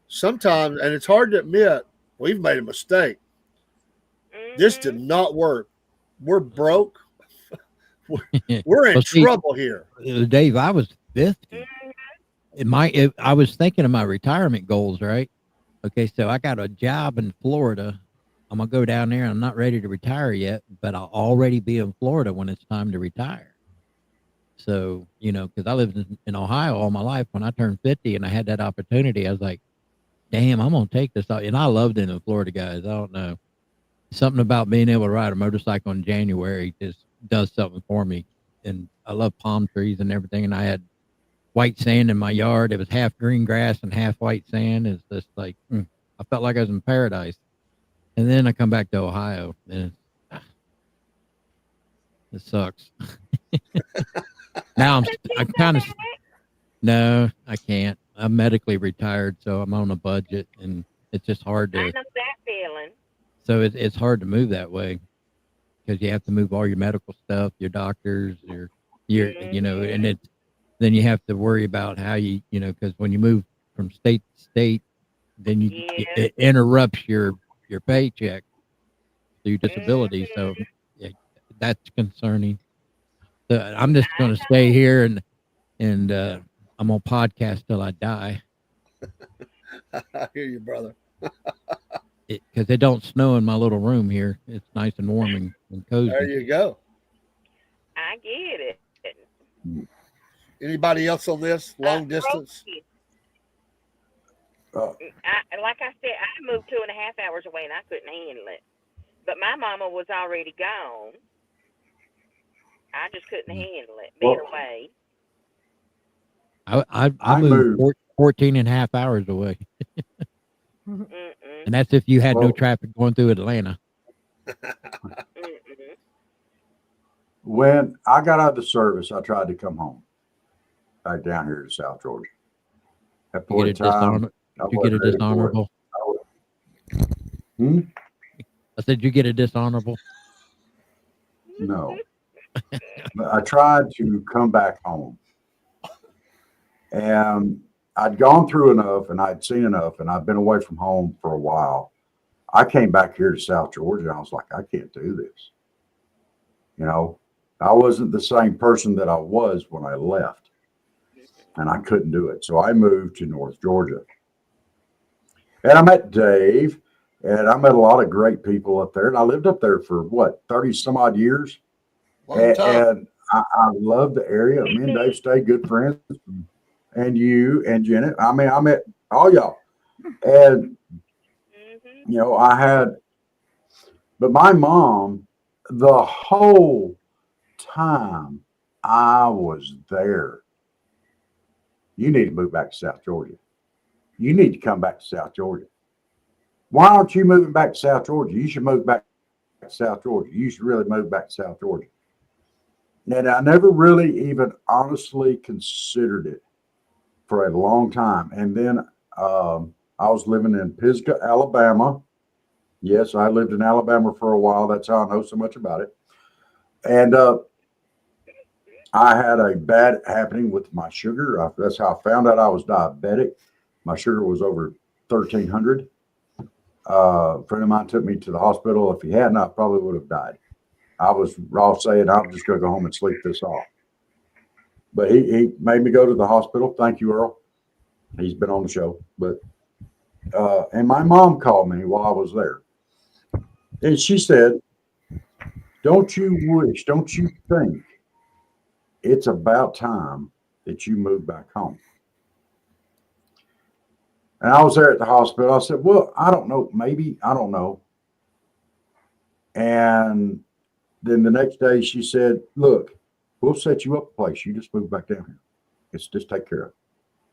Sometimes, and it's hard to admit, we've made a mistake. Mm-hmm. This did not work. We're broke. We're in trouble here. Dave, I was 50. I was thinking of my retirement goals, right? Okay, so I got a job in Florida. I'm going to go down there. I'm not ready to retire yet, but I'll already be in Florida when it's time to retire. So, because I lived in Ohio all my life. When I turned 50 and I had that opportunity, I was like, damn, I'm going to take this. And I loved it in Florida, guys. I don't know. Something about being able to ride a motorcycle in January just does something for me. And I love palm trees and everything. And I had white sand in my yard. It was half green grass and half white sand. It's just like, I felt like I was in paradise. And then I come back to Ohio, and it sucks. Now I'm kind of, no, I can't. I'm medically retired, so I'm on a budget, and it's just hard to. I know that feeling. So it's hard to move that way because you have to move all your medical stuff, your doctors, And then you have to worry about how because when you move from state to state, then it interrupts your paycheck through disability. So yeah, that's concerning. So I'm just going to stay here and I'm gonna podcast till I die. I hear you, brother. Because it don't snow in my little room here. It's nice and warm and cozy. There you go. I get it. Anybody else on this long distance? Like I said, I moved 2.5 hours away and I couldn't handle it. But my mama was already gone. I just couldn't handle it being away. I moved 14 and a half hours away. And that's if you had no traffic going through Atlanta. When I got out of the service, I tried to come home back down here to South Georgia. At point in time, did you get a dishonorable? I said, you get a dishonorable? No. But I tried to come back home. And I'd gone through enough and I'd seen enough and I'd been away from home for a while. I came back here to South Georgia. I was like, I can't do this. I wasn't the same person that I was when I left, and I couldn't do it. So I moved to North Georgia. And I met Dave, and I met a lot of great people up there. And I lived up there for 30 some odd years. And I love the area. Me and Dave stayed good friends. And you and Jenneth. I mean, I met all y'all. And, but my mom, the whole time I was there, you need to move back to South Georgia. You need to come back to South Georgia. Why aren't you moving back to South Georgia? You should move back to South Georgia. You should really move back to South Georgia. And I never really even honestly considered it for a long time. And then I was living in Pisgah, Alabama. Yes, I lived in Alabama for a while. That's how I know so much about it. And I had a bad happening with my sugar. That's how I found out I was diabetic. My sugar was over 1,300. A friend of mine took me to the hospital. If he hadn't, I probably would have died. I was saying, I'm just going to go home and sleep this off. But he made me go to the hospital. Thank you, Earl. He's been on the show. But and my mom called me while I was there. And she said, don't you think it's about time that you move back home? And I was there at the hospital. I said, well, I don't know. Maybe, I don't know. And then the next day she said, look, we'll set you up a place. You just move back down here. It's just take care of it.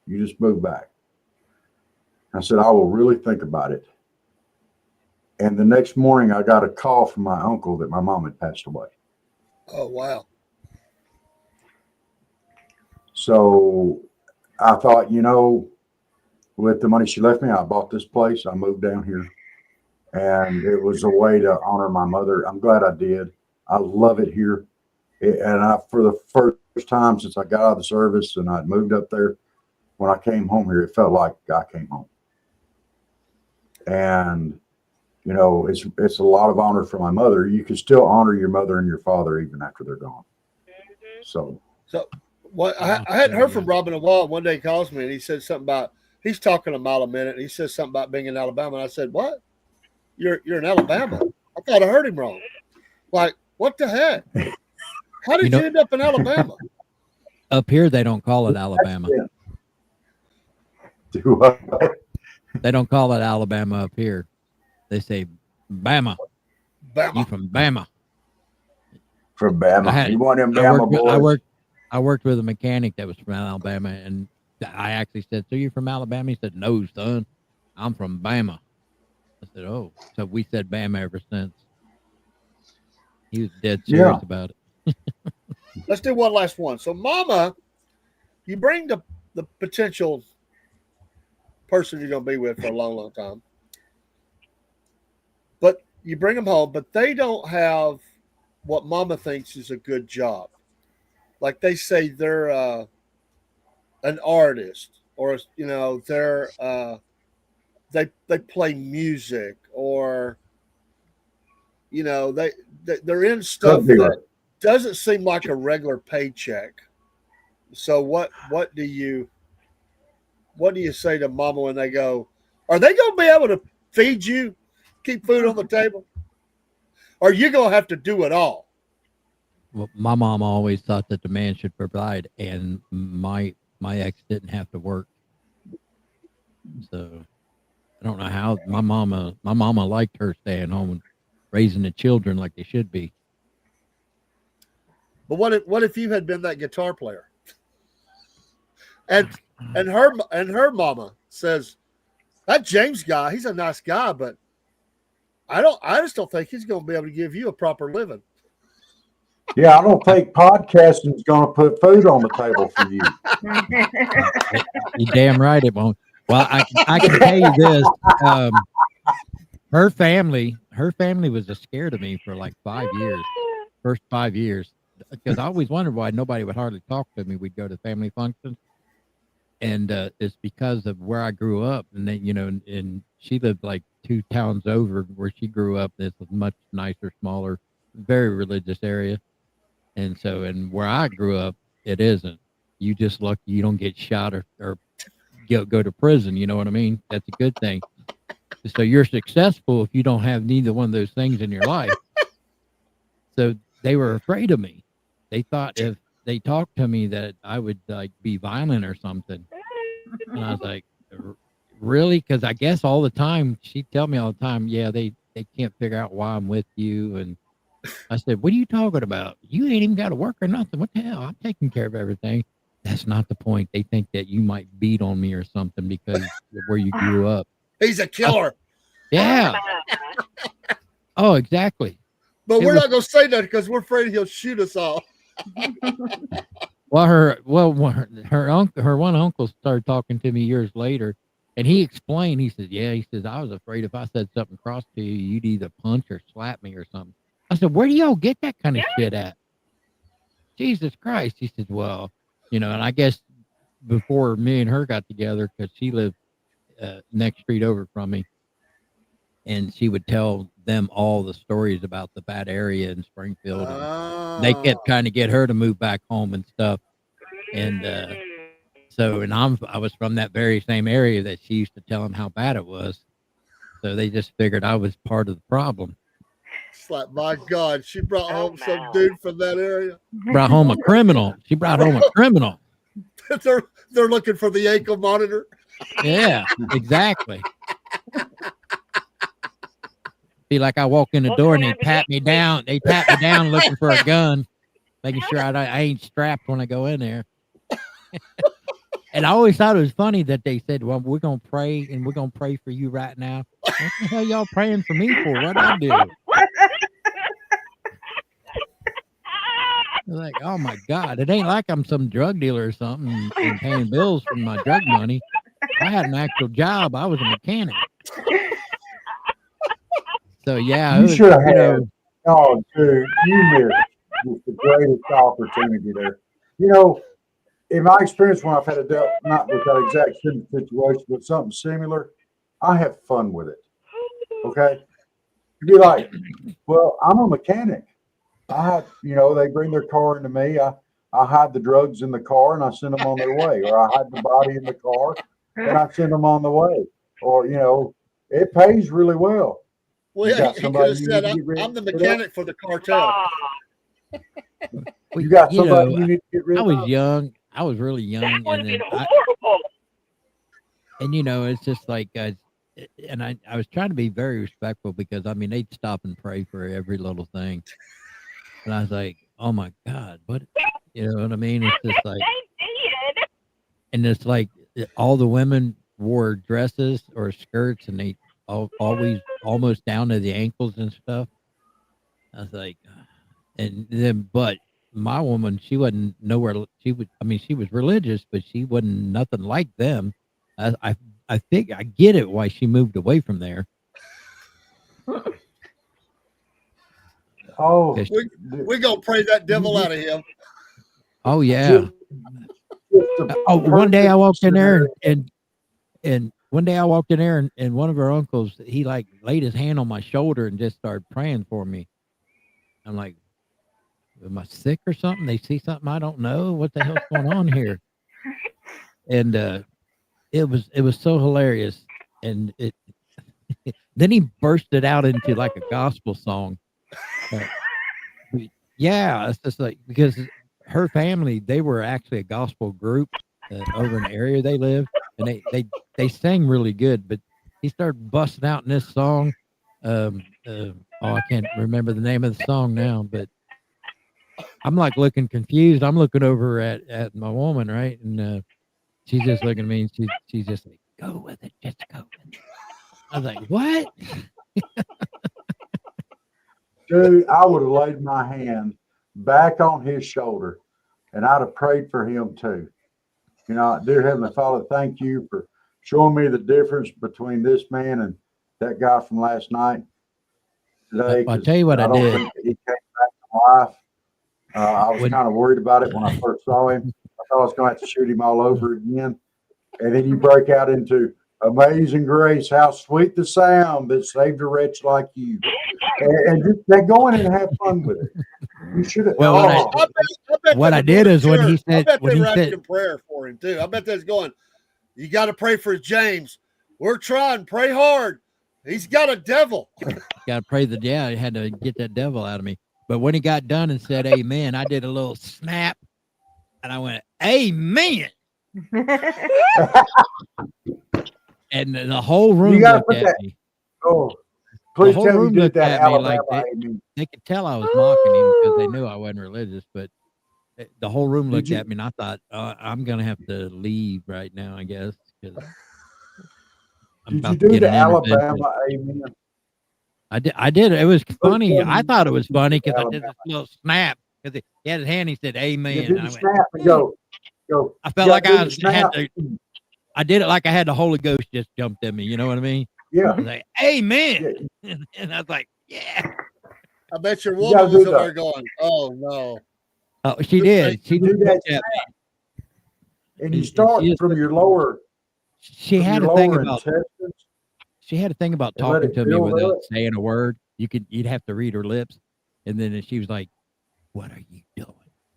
You just move back. I said, I will really think about it. And the next morning I got a call from my uncle that my mom had passed away. Oh, wow. So I thought, with the money she left me, I bought this place. I moved down here. And it was a way to honor my mother. I'm glad I did. I love it here. And for the first time since I got out of the service and I'd moved up there, when I came home here, it felt like I came home. And, it's a lot of honor for my mother. You can still honor your mother and your father even after they're gone. So what I hadn't heard from Robin in a while. One day he calls me and he said something about, he's talking a mile a minute. And he says something about being in Alabama. And I said, what? You're in Alabama? I thought I heard him wrong. Like, what the heck? How did you end up in Alabama? Up here, they don't call it Alabama. Do what? They don't call it Alabama up here. They say Bama. Bama. You from Bama? From Bama. You want them Bama boys? I worked with a mechanic that was from Alabama, and I actually said, "So you're from Alabama?" He said, "No, son, I'm from Bama." I said, "Oh," so we said Bama ever since. He was dead serious about it. Let's do one last one. So, Mama, you bring the potential person you're going to be with for a long, long time. But you bring them home, but they don't have what Mama thinks is a good job. like they say they're an artist, or they're they play music, or they're in stuff Drug dealer. that doesn't seem like a regular paycheck. So what do you say to mama when they go, are they going to be able to feed you, keep food on the table? Or are you going to have to do it all? Well, my mom always thought that the man should provide, and my ex didn't have to work. So I don't know how my mama liked her staying home and raising the children like they should be. But what if you had been that guitar player? And her mama says, that James guy, he's a nice guy, but I just don't think he's going to be able to give you a proper living. Yeah, I don't think podcasting is going to put food on the table for you. You're damn right it won't. Well, I can tell you this. Her family was scared of me for like 5 years. First 5 years. Because I always wondered why nobody would hardly talk to me. We'd go to family functions. And it's because of where I grew up. And then, and she lived like 2 towns over where she grew up. It's a much nicer, smaller, very religious area. And so, and where I grew up, it isn't. You just lucky you don't get shot or go to prison. You know what I mean? That's a good thing. So you're successful if you don't have neither one of those things in your life. So they were afraid of me. They thought if they talked to me that I would like be violent or something. And I was like, really? Because I guess all the time she'd tell me all the time, yeah, they can't figure out why I'm with you. And I said, what are you talking about? You ain't even got to work or nothing. What the hell? I'm taking care of everything. That's not the point. They think that you might beat on me or something because of where you grew up. He's a killer. Yeah. Oh, exactly. But we're not going to say that because we're afraid he'll shoot us all. Well, her one uncle started talking to me years later, and he explained. He said, "Yeah," he says, "I was afraid if I said something cross to you, you'd either punch or slap me or something." I said, "Where do y'all get that kind of shit at?" Jesus Christ! He said, "Well, and I guess before me and her got together, because she lived next street over from me, and she would tell them all the stories about the bad area in Springfield. And they kept trying to get her to move back home and stuff. And I was from that very same area that she used to tell them how bad it was. So they just figured I was part of the problem. It's like, my God, she brought home some dude from that area. Brought home a criminal. She brought home a criminal. They're looking for the ankle monitor. Yeah, exactly. Be like I walk in the door and they pat me down. They pat me down looking for a gun, making sure I ain't strapped when I go in there. And I always thought it was funny that they said, well, we're going to pray and we're going to pray for you right now. What the hell y'all praying for me for? What'd I do? Like, oh my God, it ain't like I'm some drug dealer or something and paying bills from my drug money. I had an actual job. I was a mechanic. So yeah, You should have had. Oh, dude, you missed the greatest opportunity there. In my experience, when I've had not with that exact situation, but something similar, I have fun with it. Okay, you'd be like, well, I'm a mechanic. They bring their car into me. I hide the drugs in the car and I send them on their way, or I hide the body in the car and I send them on the way, or it pays really well. Well, yeah, he could have said, I'm the mechanic for the cartel. You got somebody you need to get rid of. I was young. I was really young. That would have been horrible. It's just like, I was trying to be very respectful because, they'd stop and pray for every little thing. And I was like, oh my God, what? You know what I mean? It's just like, and it's like all the women wore dresses or skirts and they always almost down to the ankles and stuff. I was like, and then, but my woman, she wasn't nowhere. She was religious, but she wasn't nothing like them. I think I get it why she moved away from there. Oh, we're gonna pray that devil out of him. Oh yeah. Just the Oh, one day I perfect walked in there scenario. and one day I walked in there and one of her uncles, he like laid his hand on my shoulder and just started praying for me. I'm like, am I sick or something? They see something I don't know. What the hell's going on here? And it was so hilarious. And it then he bursted out into like a gospel song. Uh, yeah, it's just like because her family, they were actually a gospel group over in the area they live, and they sang really good. But he started busting out in this song. Oh, I can't remember the name of the song now, but I'm like looking confused. I'm looking over at my woman, right, and she's just looking at me, and she's just like, "Go with it, just go with it." I was like, "What?" Dude, I would have laid my hand back on his shoulder and I'd have prayed for him too. You know, dear Heavenly Father, thank you for showing me the difference between this man and that guy from last night today, I'll because tell you what I I don't did think that he came back to life. I was when kind of worried about it when I first saw him. I thought I was going to have to shoot him all over again. And then you break out into Amazing Grace, how sweet the sound that saved a wretch like you. And just they go in and have fun with it. You should have. well Oh, I bet what they I were did going is to when he church. I said bet when they he were said asking prayer for him too. I bet that's going. You got to pray for James. We're trying. Pray hard. He's got a devil. got to pray the yeah, I had to get that devil out of me. But when he got done and said amen, I did a little snap and I went, amen. And the whole you room got to looked put at that. me. Oh, The please whole tell me you room did looked that at me like Alabama. Amen. they could tell I was mocking him because they knew I wasn't religious. But the whole room Did looked you at me and I thought, I'm going to have to leave right now, I guess, because I'm did you about to do get the an intervention. Alabama amen? I did. I did. It was Please funny. tell me I thought it was you funny did because the I did Alabama. this little snap because he had his hand. He said, You "Amen." do And the I went, snap and "Mm." go. I You felt got like to do I the was, had snap. to. I did it like I had the Holy Ghost just jumped in me. You know what I mean? Yeah, I was like, "Amen," yeah. and I was like, "Yeah." I bet your You got woman to was do over there the. going, "Oh no." Oh, she Good thing did. She You just do that looked at snap, and you me, and start from your lower she from had your a thing lower about intestines talking and let it to me build without up. saying a word. You'd have to read her lips, and then she was like, "What are you doing?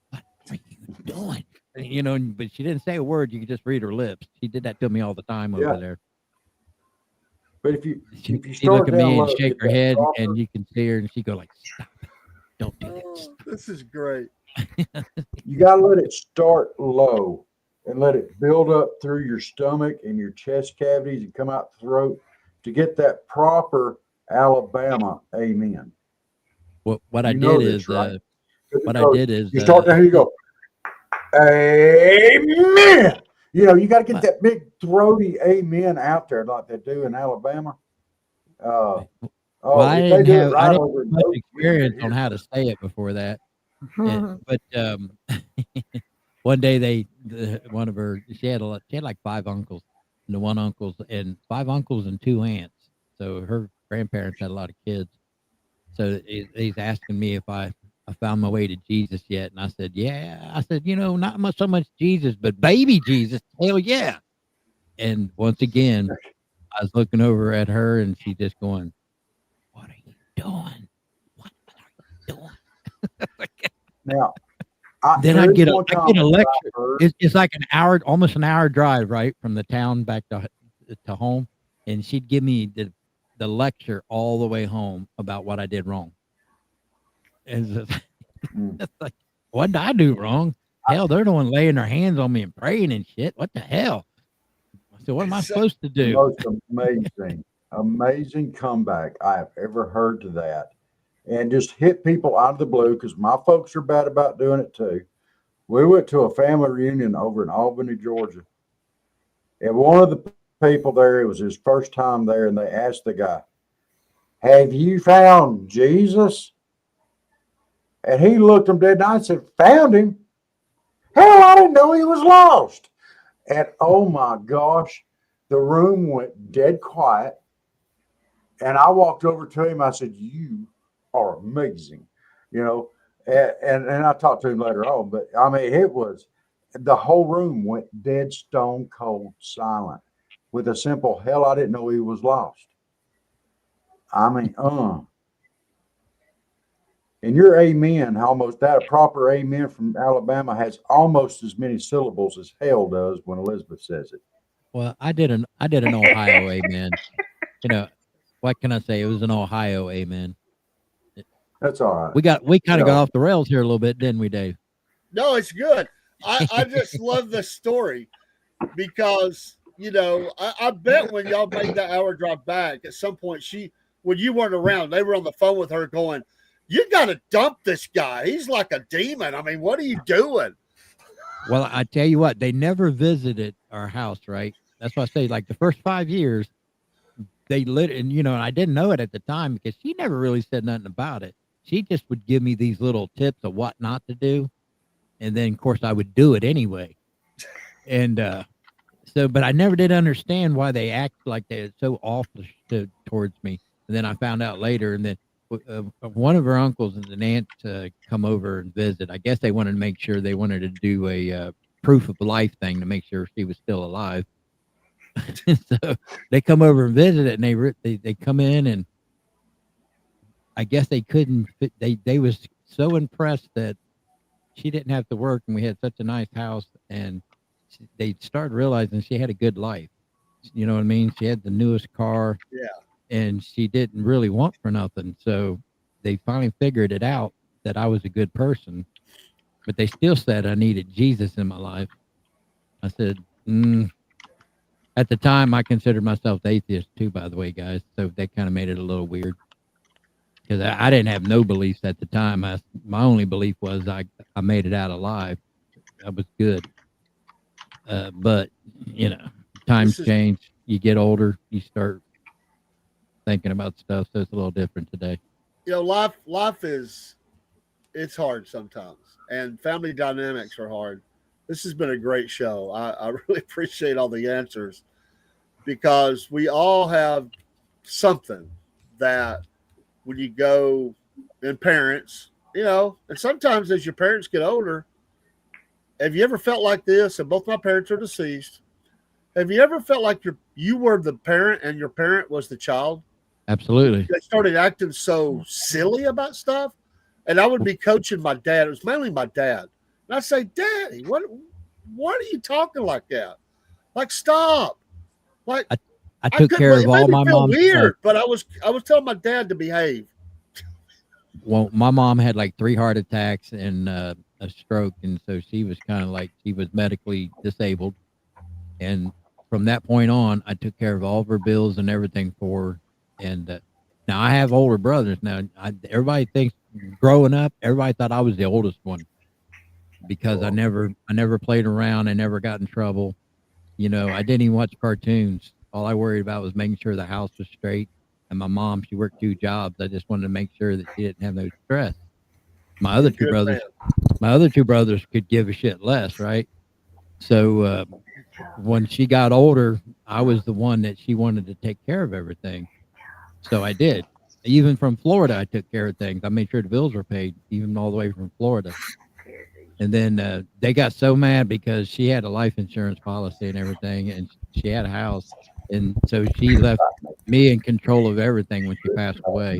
What are you doing?" And, you know, but she didn't say a word. You could just read her lips. She did that to me all the time over Yeah, there. but if you She look start at down me and low, shake get her that head, proper. and you can see her, and she go like, "Stop it! Don't do that." Oh, Stop. this is great. You got to let it start low and let it build up through your stomach and your chest cavities and come out the throat to get that proper Alabama amen. What I You did know this, is right? 'Cause it what I goes, did is you start down here, you go, amen. You know, you got to get my, that big throaty amen out there like they do in Alabama. Uh, well, oh, if they do it I right didn't over in have much those, man, you experience can on hear how to say it before that. But one day one of her she had like five uncles and the one uncles and five uncles and two aunts. So her grandparents had a lot of kids. So he's asking me if I found my way to Jesus yet, and I said, yeah. I said, not much so much Jesus, but baby Jesus, hell yeah. And once again, I was looking over at her, and she just going, "What are you doing? What are you doing?" now. Then There is one I get a comment that lecture. I've heard. It's like an hour, almost an hour drive, right, from the town back to home, and she'd give me the lecture all the way home about what I did wrong. And it's Mm. it's like, what did I do wrong? Hell, they're the one laying their hands on me and praying and shit. What the hell? I said, what am I supposed to The do? most amazing comeback I have ever heard to that. And just hit people out of the blue because my folks are bad about doing it too. We went to a family reunion over in Albany, Georgia. And one of the people there, it was his first time there, and they asked the guy, "Have you found Jesus?" And he looked them dead in the eye and said, "Found him? Hell, I didn't know he was lost." And oh my gosh, the room went dead quiet. And I walked over to him. I said, "You are amazing," you know. And I talked to him later on, but I mean, it was the whole room went dead stone cold silent with a simple hell. I didn't know he was lost. I mean, and your amen, almost that a proper amen from Alabama has almost as many syllables as hell does when Elizabeth says it. Well, I did an Ohio amen. You know, what can I say? It was an Ohio amen. That's all right. We kind You of got know. off the rails here a little bit, didn't we, Dave? No, it's good. I just love this story because, I bet when y'all made that hour drive back, at some point when you weren't around, they were on the phone with her going, "You got to dump this guy. He's like a demon. I mean, what are you doing?" Well, I tell you what, they never visited our house, right? That's why I say, like, the first 5 years, they lit, and I didn't know it at the time because she never really said nothing about it. She just would give me these little tips of what not to do, and then of course I would do it anyway. And but I never did understand why they act like they're so awful towards me. And then I found out later, and then one of her uncles and an aunt come over and visit. I guess they wanted to make sure, they wanted to do a proof of life thing to make sure she was still alive. So they come over and visit it, and they come in, and I guess they couldn't fit, they was so impressed that she didn't have to work and we had such a nice house, and they started realizing she had a good life. You know what I mean? She had the newest car. Yeah. And she didn't really want for nothing. So they finally figured it out that I was a good person, but they still said I needed Jesus in my life. I said, At the time, I considered myself atheist too, by the way, guys. So that kind of made it a little weird because I didn't have no beliefs at the time. My only belief was I made it out alive. I was good. But, times change. You get older, you start thinking about stuff, so it's a little different today. Life it's hard sometimes, and family dynamics are hard. This has been a great show. I really appreciate all the answers because we all have something that when you go and parents, and sometimes as your parents get older, have you ever felt like this? And both my parents are deceased. Have you ever felt like you were the parent and your parent was the child? Absolutely. They started acting so silly about stuff. And I would be coaching my dad. It was mainly my dad. And I'd say, "Daddy, what are you talking like that? Like, stop." Like, I took care of all my mom's weird, but I was telling my dad to behave. Well, my mom had like 3 heart attacks and a stroke. And so she was kind of like, she was medically disabled. And from that point on, I took care of all of her bills and everything for her. And now I have older brothers. Now everybody thinks growing up, everybody thought I was the oldest one because I never played around. I never got in trouble. I didn't even watch cartoons. All I worried about was making sure the house was straight. And my mom, she worked 2 jobs. I just wanted to make sure that she didn't have no stress. My other two brothers could give a shit less, right? So when she got older, I was the one that she wanted to take care of everything. So I did. Even from Florida, I took care of things. I made sure the bills were paid, even all the way from Florida. And then they got so mad because she had a life insurance policy and everything, and she had a house. And so she left me in control of everything when she passed away.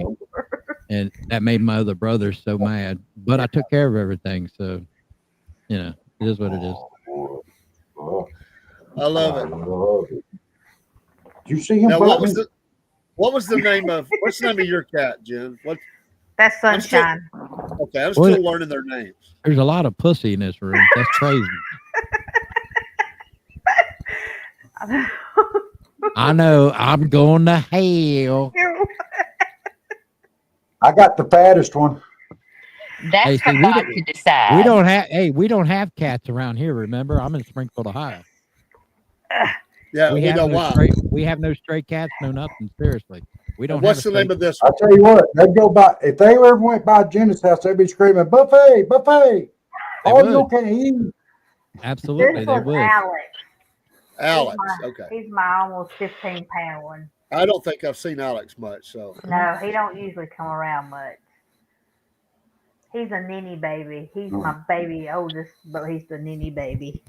And that made my other brothers so mad. But I took care of everything. So, it is what it is. I love it. Did you see him? Now, what's the name of your cat, Jen? That's Sunshine. I'm still learning their names. There's a lot of pussy in this room. That's crazy. I know. I'm going to hell. I got the fattest one. That's for God to decide. We don't have cats around here. Remember, I'm in Springfield, Ohio. Yeah, we have no stray cats, no nothing. Seriously, we don't. What's the name of this one? I'll tell you what. They'd go by if they ever went by Jenneth's house. They'd be screaming buffet, buffet. All you can eat. Absolutely, they would. Alex. He's my almost 15-pound one. I don't think I've seen Alex much. So no, he don't usually come around much. He's a ninny baby. He's my baby oldest, but he's the ninny baby.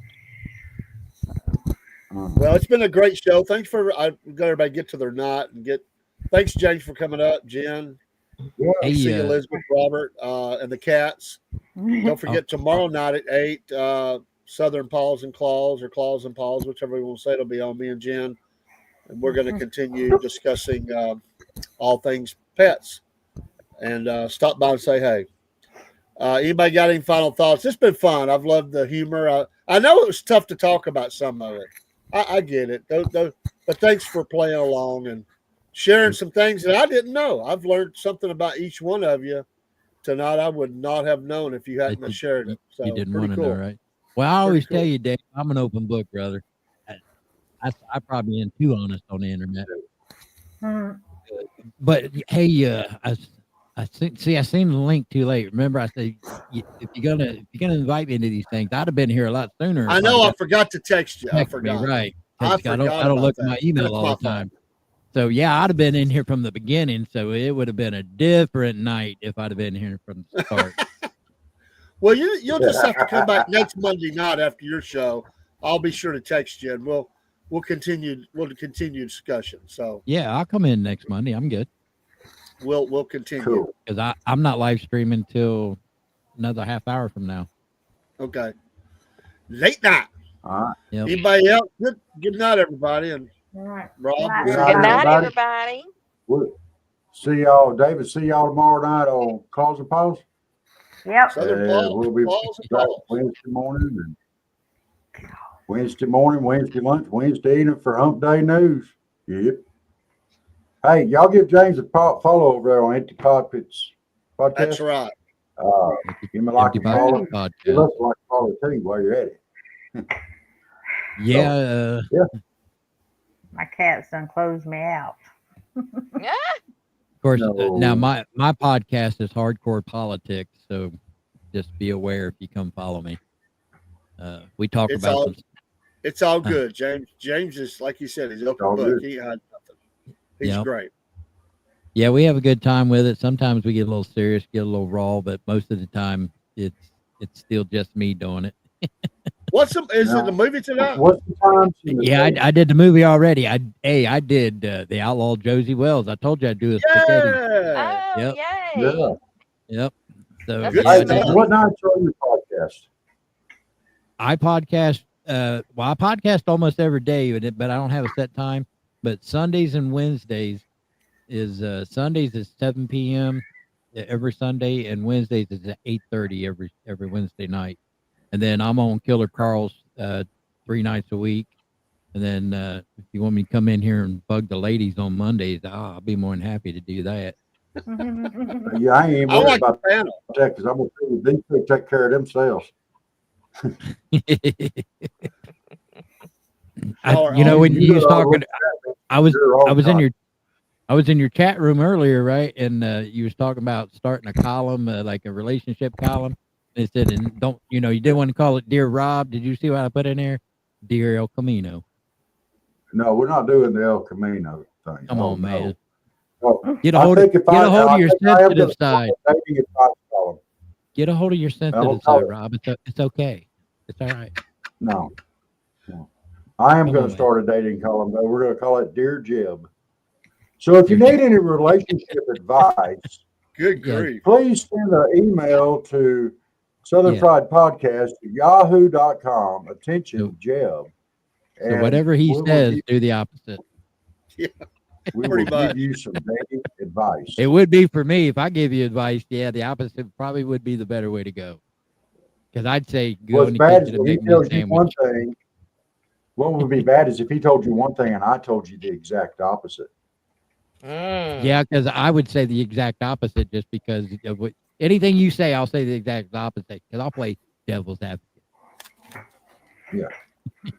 Well, it's been a great show. Thanks for I got everybody get to their knot and get. Thanks, James, for coming up. Jen, Yeah. Hey, see Elizabeth, Robert, and the cats. Don't forget tomorrow night at 8. Southern Paws and Claws, or Claws and Paws, whichever you want to say. It'll be on me and Jen, and we're going to continue discussing all things pets. And stop by and say hey. Anybody got any final thoughts? It's been fun. I've loved the humor. I know it was tough to talk about some of it. I get it. But thanks for playing along and sharing some things that I didn't know. I've learned something about each one of you tonight I would not have known if you hadn't shared it. So you didn't pretty want to cool. know, right? Well, I always cool. tell you, Dave, I'm an open book, brother. I probably am too honest on the internet. But hey, I seen the link too late. Remember, I said if you're gonna invite me into these things, I'd have been here a lot sooner. I know. I forgot to text you. I Text me, forgot. right? I 'Cause forgot I don't about look that. at my email That's all my the fault. time. So yeah, I'd have been in here from the beginning. So it would have been a different night if I'd have been here from the start. Well, you'll just have to come back next Monday night after your show. I'll be sure to text you, and we'll continue discussion. So Yeah, I'll come in next Monday. I'm good we'll continue. Cool. because I'm not live streaming till another half hour from now. Okay. Late night. All right. Yep. Anybody else? Good night, everybody. And Rob, Good night, we'll see Good you night, everybody. everybody. We'll see y'all, David. See y'all tomorrow night on Claws and Paws. Yep. Southern Paws, We'll be Paws and back Paws. Wednesday morning, Wednesday lunch, Wednesday evening for Hump Day News. Yep. Hey, y'all give James a follow over there on Empty Pits podcast. That's right. Give me like Empty a follow. Podcast. Give us like a follow too while you're at it. Yeah. My cat's done closed me out. Yeah. Of course, No. now my podcast is hardcore politics, so just be aware if you come follow me. We talk It's about all- some. It's all good. James is, like you said, he's open All book. good. He had nothing. He's Yep. great. Yeah, we have a good time with it. Sometimes we get a little serious, get a little raw, but most of the time it's still just me doing it. Is it a movie tonight? What's the time? Yeah, I did the movie already. I did the Outlaw Josie Wells. I told you I'd do a spaghetti. Yeah. Oh, Yep. yay. Yeah. Yep. So That's yeah, good I Hey, did stuff. what nights are your podcast? I podcast. I podcast almost every day, but I don't have a set time. But Sundays and Wednesdays is Sundays is 7 p.m. every Sunday, and Wednesdays is at 8:30 every Wednesday night. And then I'm on Killer Carl's 3 nights a week. And then if you want me to come in here and bug the ladies on Mondays, I'll be more than happy to do that. Yeah, I ain't even I worried like the about panel. that because I'm gonna these two take care of themselves. When you was talking, I was in your. your chat room earlier, right? And you was talking about starting a column, like a relationship column. They said, and don't you didn't want to call it Dear Rob. Did you see what I put in there? Dear El Camino. No, we're not doing the El Camino thing. Come on, man. No. Get a hold of your sensitive side. Dating advice column. Get a hold of your sensitive side, Rob. It's okay. It's all right. No. I am Come going on, to start a dating column, though. We're going to call it Dear Jeb. So if you need any relationship advice, Good Yeah. grief. please send an email to Southern Yeah. Fried Podcast at yahoo.com. Attention, So- Jeb. So whatever he says, do the opposite. we will pretty much. give you some dating advice. It would be for me if I give you advice. Yeah, the opposite probably would be the better way to go. Because I'd say go What's in the bad is kitchen and when he make me a tells you one sandwich. thing. What would be bad is if he told you one thing and I told you the exact opposite. Yeah, because I would say the exact opposite just because of anything you say, I'll say the exact opposite because I'll play devil's advocate.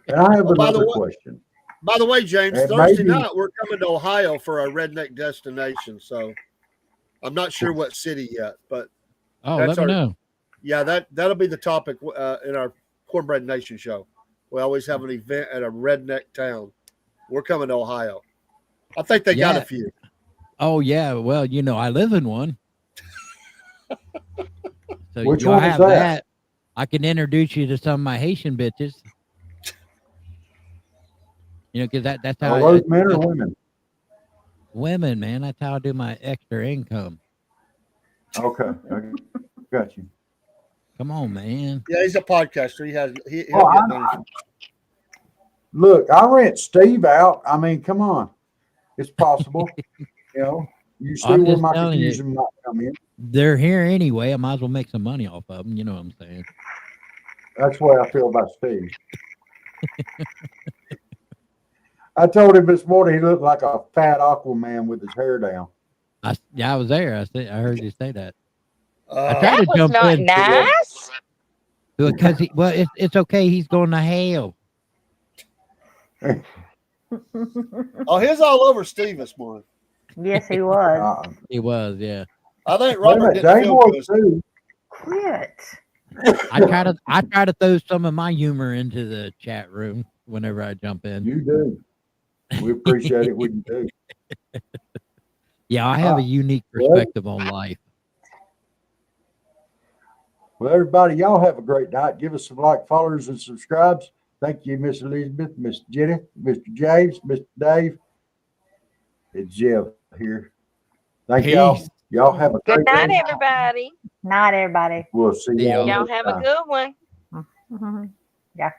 And I have Oh, by the another way- question. By the way, James, Hey, Thursday maybe- night we're coming to Ohio for our redneck destination. So I'm not sure what city yet, but Oh, That's let me our- know. yeah, that'll be the topic in our Cornbread Nation show. We always have an event at a redneck town. We're coming to Ohio. I think they got Yeah. a few. Oh, yeah. Well, I live in one. So Which you'll one is have that? I can introduce you to some of my Haitian bitches. You know, because that's how Are those men or women? women, man. That's how I do my extra income. Okay, I got you. Come on, man. Yeah, he's a podcaster. He'll Oh, get money. Look, I rent Steve out. I mean, come on, it's possible. You know, you see I'm where just my telling you, confusion might come in. they're here anyway. I might as well make some money off of them. You know what I'm saying? That's the way I feel about Steve. I told him this morning he looked like a fat Aquaman with his hair down. I was there. I heard you say that. I Uh, tried That to was jump not in nice. because it's okay. He's going to hell. oh, he was all over Steve this morning. Yes, he was. He was, yeah. I think Wait a Robert minute, didn't Dave feel was good. too. Quit. I try to throw some of my humor into the chat room whenever I jump in. You do. We appreciate it when you do. Yeah, I have a unique perspective on life. Well, everybody, y'all have a great night. Give us some like, followers, and subscribes. Thank you, Miss Elizabeth, Miss Jenneth, Mr. James, Mr. Dave. It's Jeff here. Thank y'all. Peace. Y'all have a Good great night, day. everybody. Night, everybody. We'll see See y'all. y'all. Y'all next have a time. good one. Mhm. Yeah.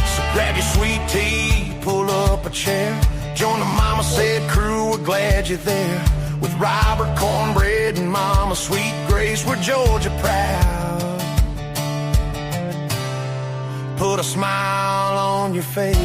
So grab your sweet tea, pull up a chair. Join the Mama Said crew, we're glad you're there. With Robert, Cornbread, and Mama Sweet Grace, we're Georgia proud. Put a smile on your face.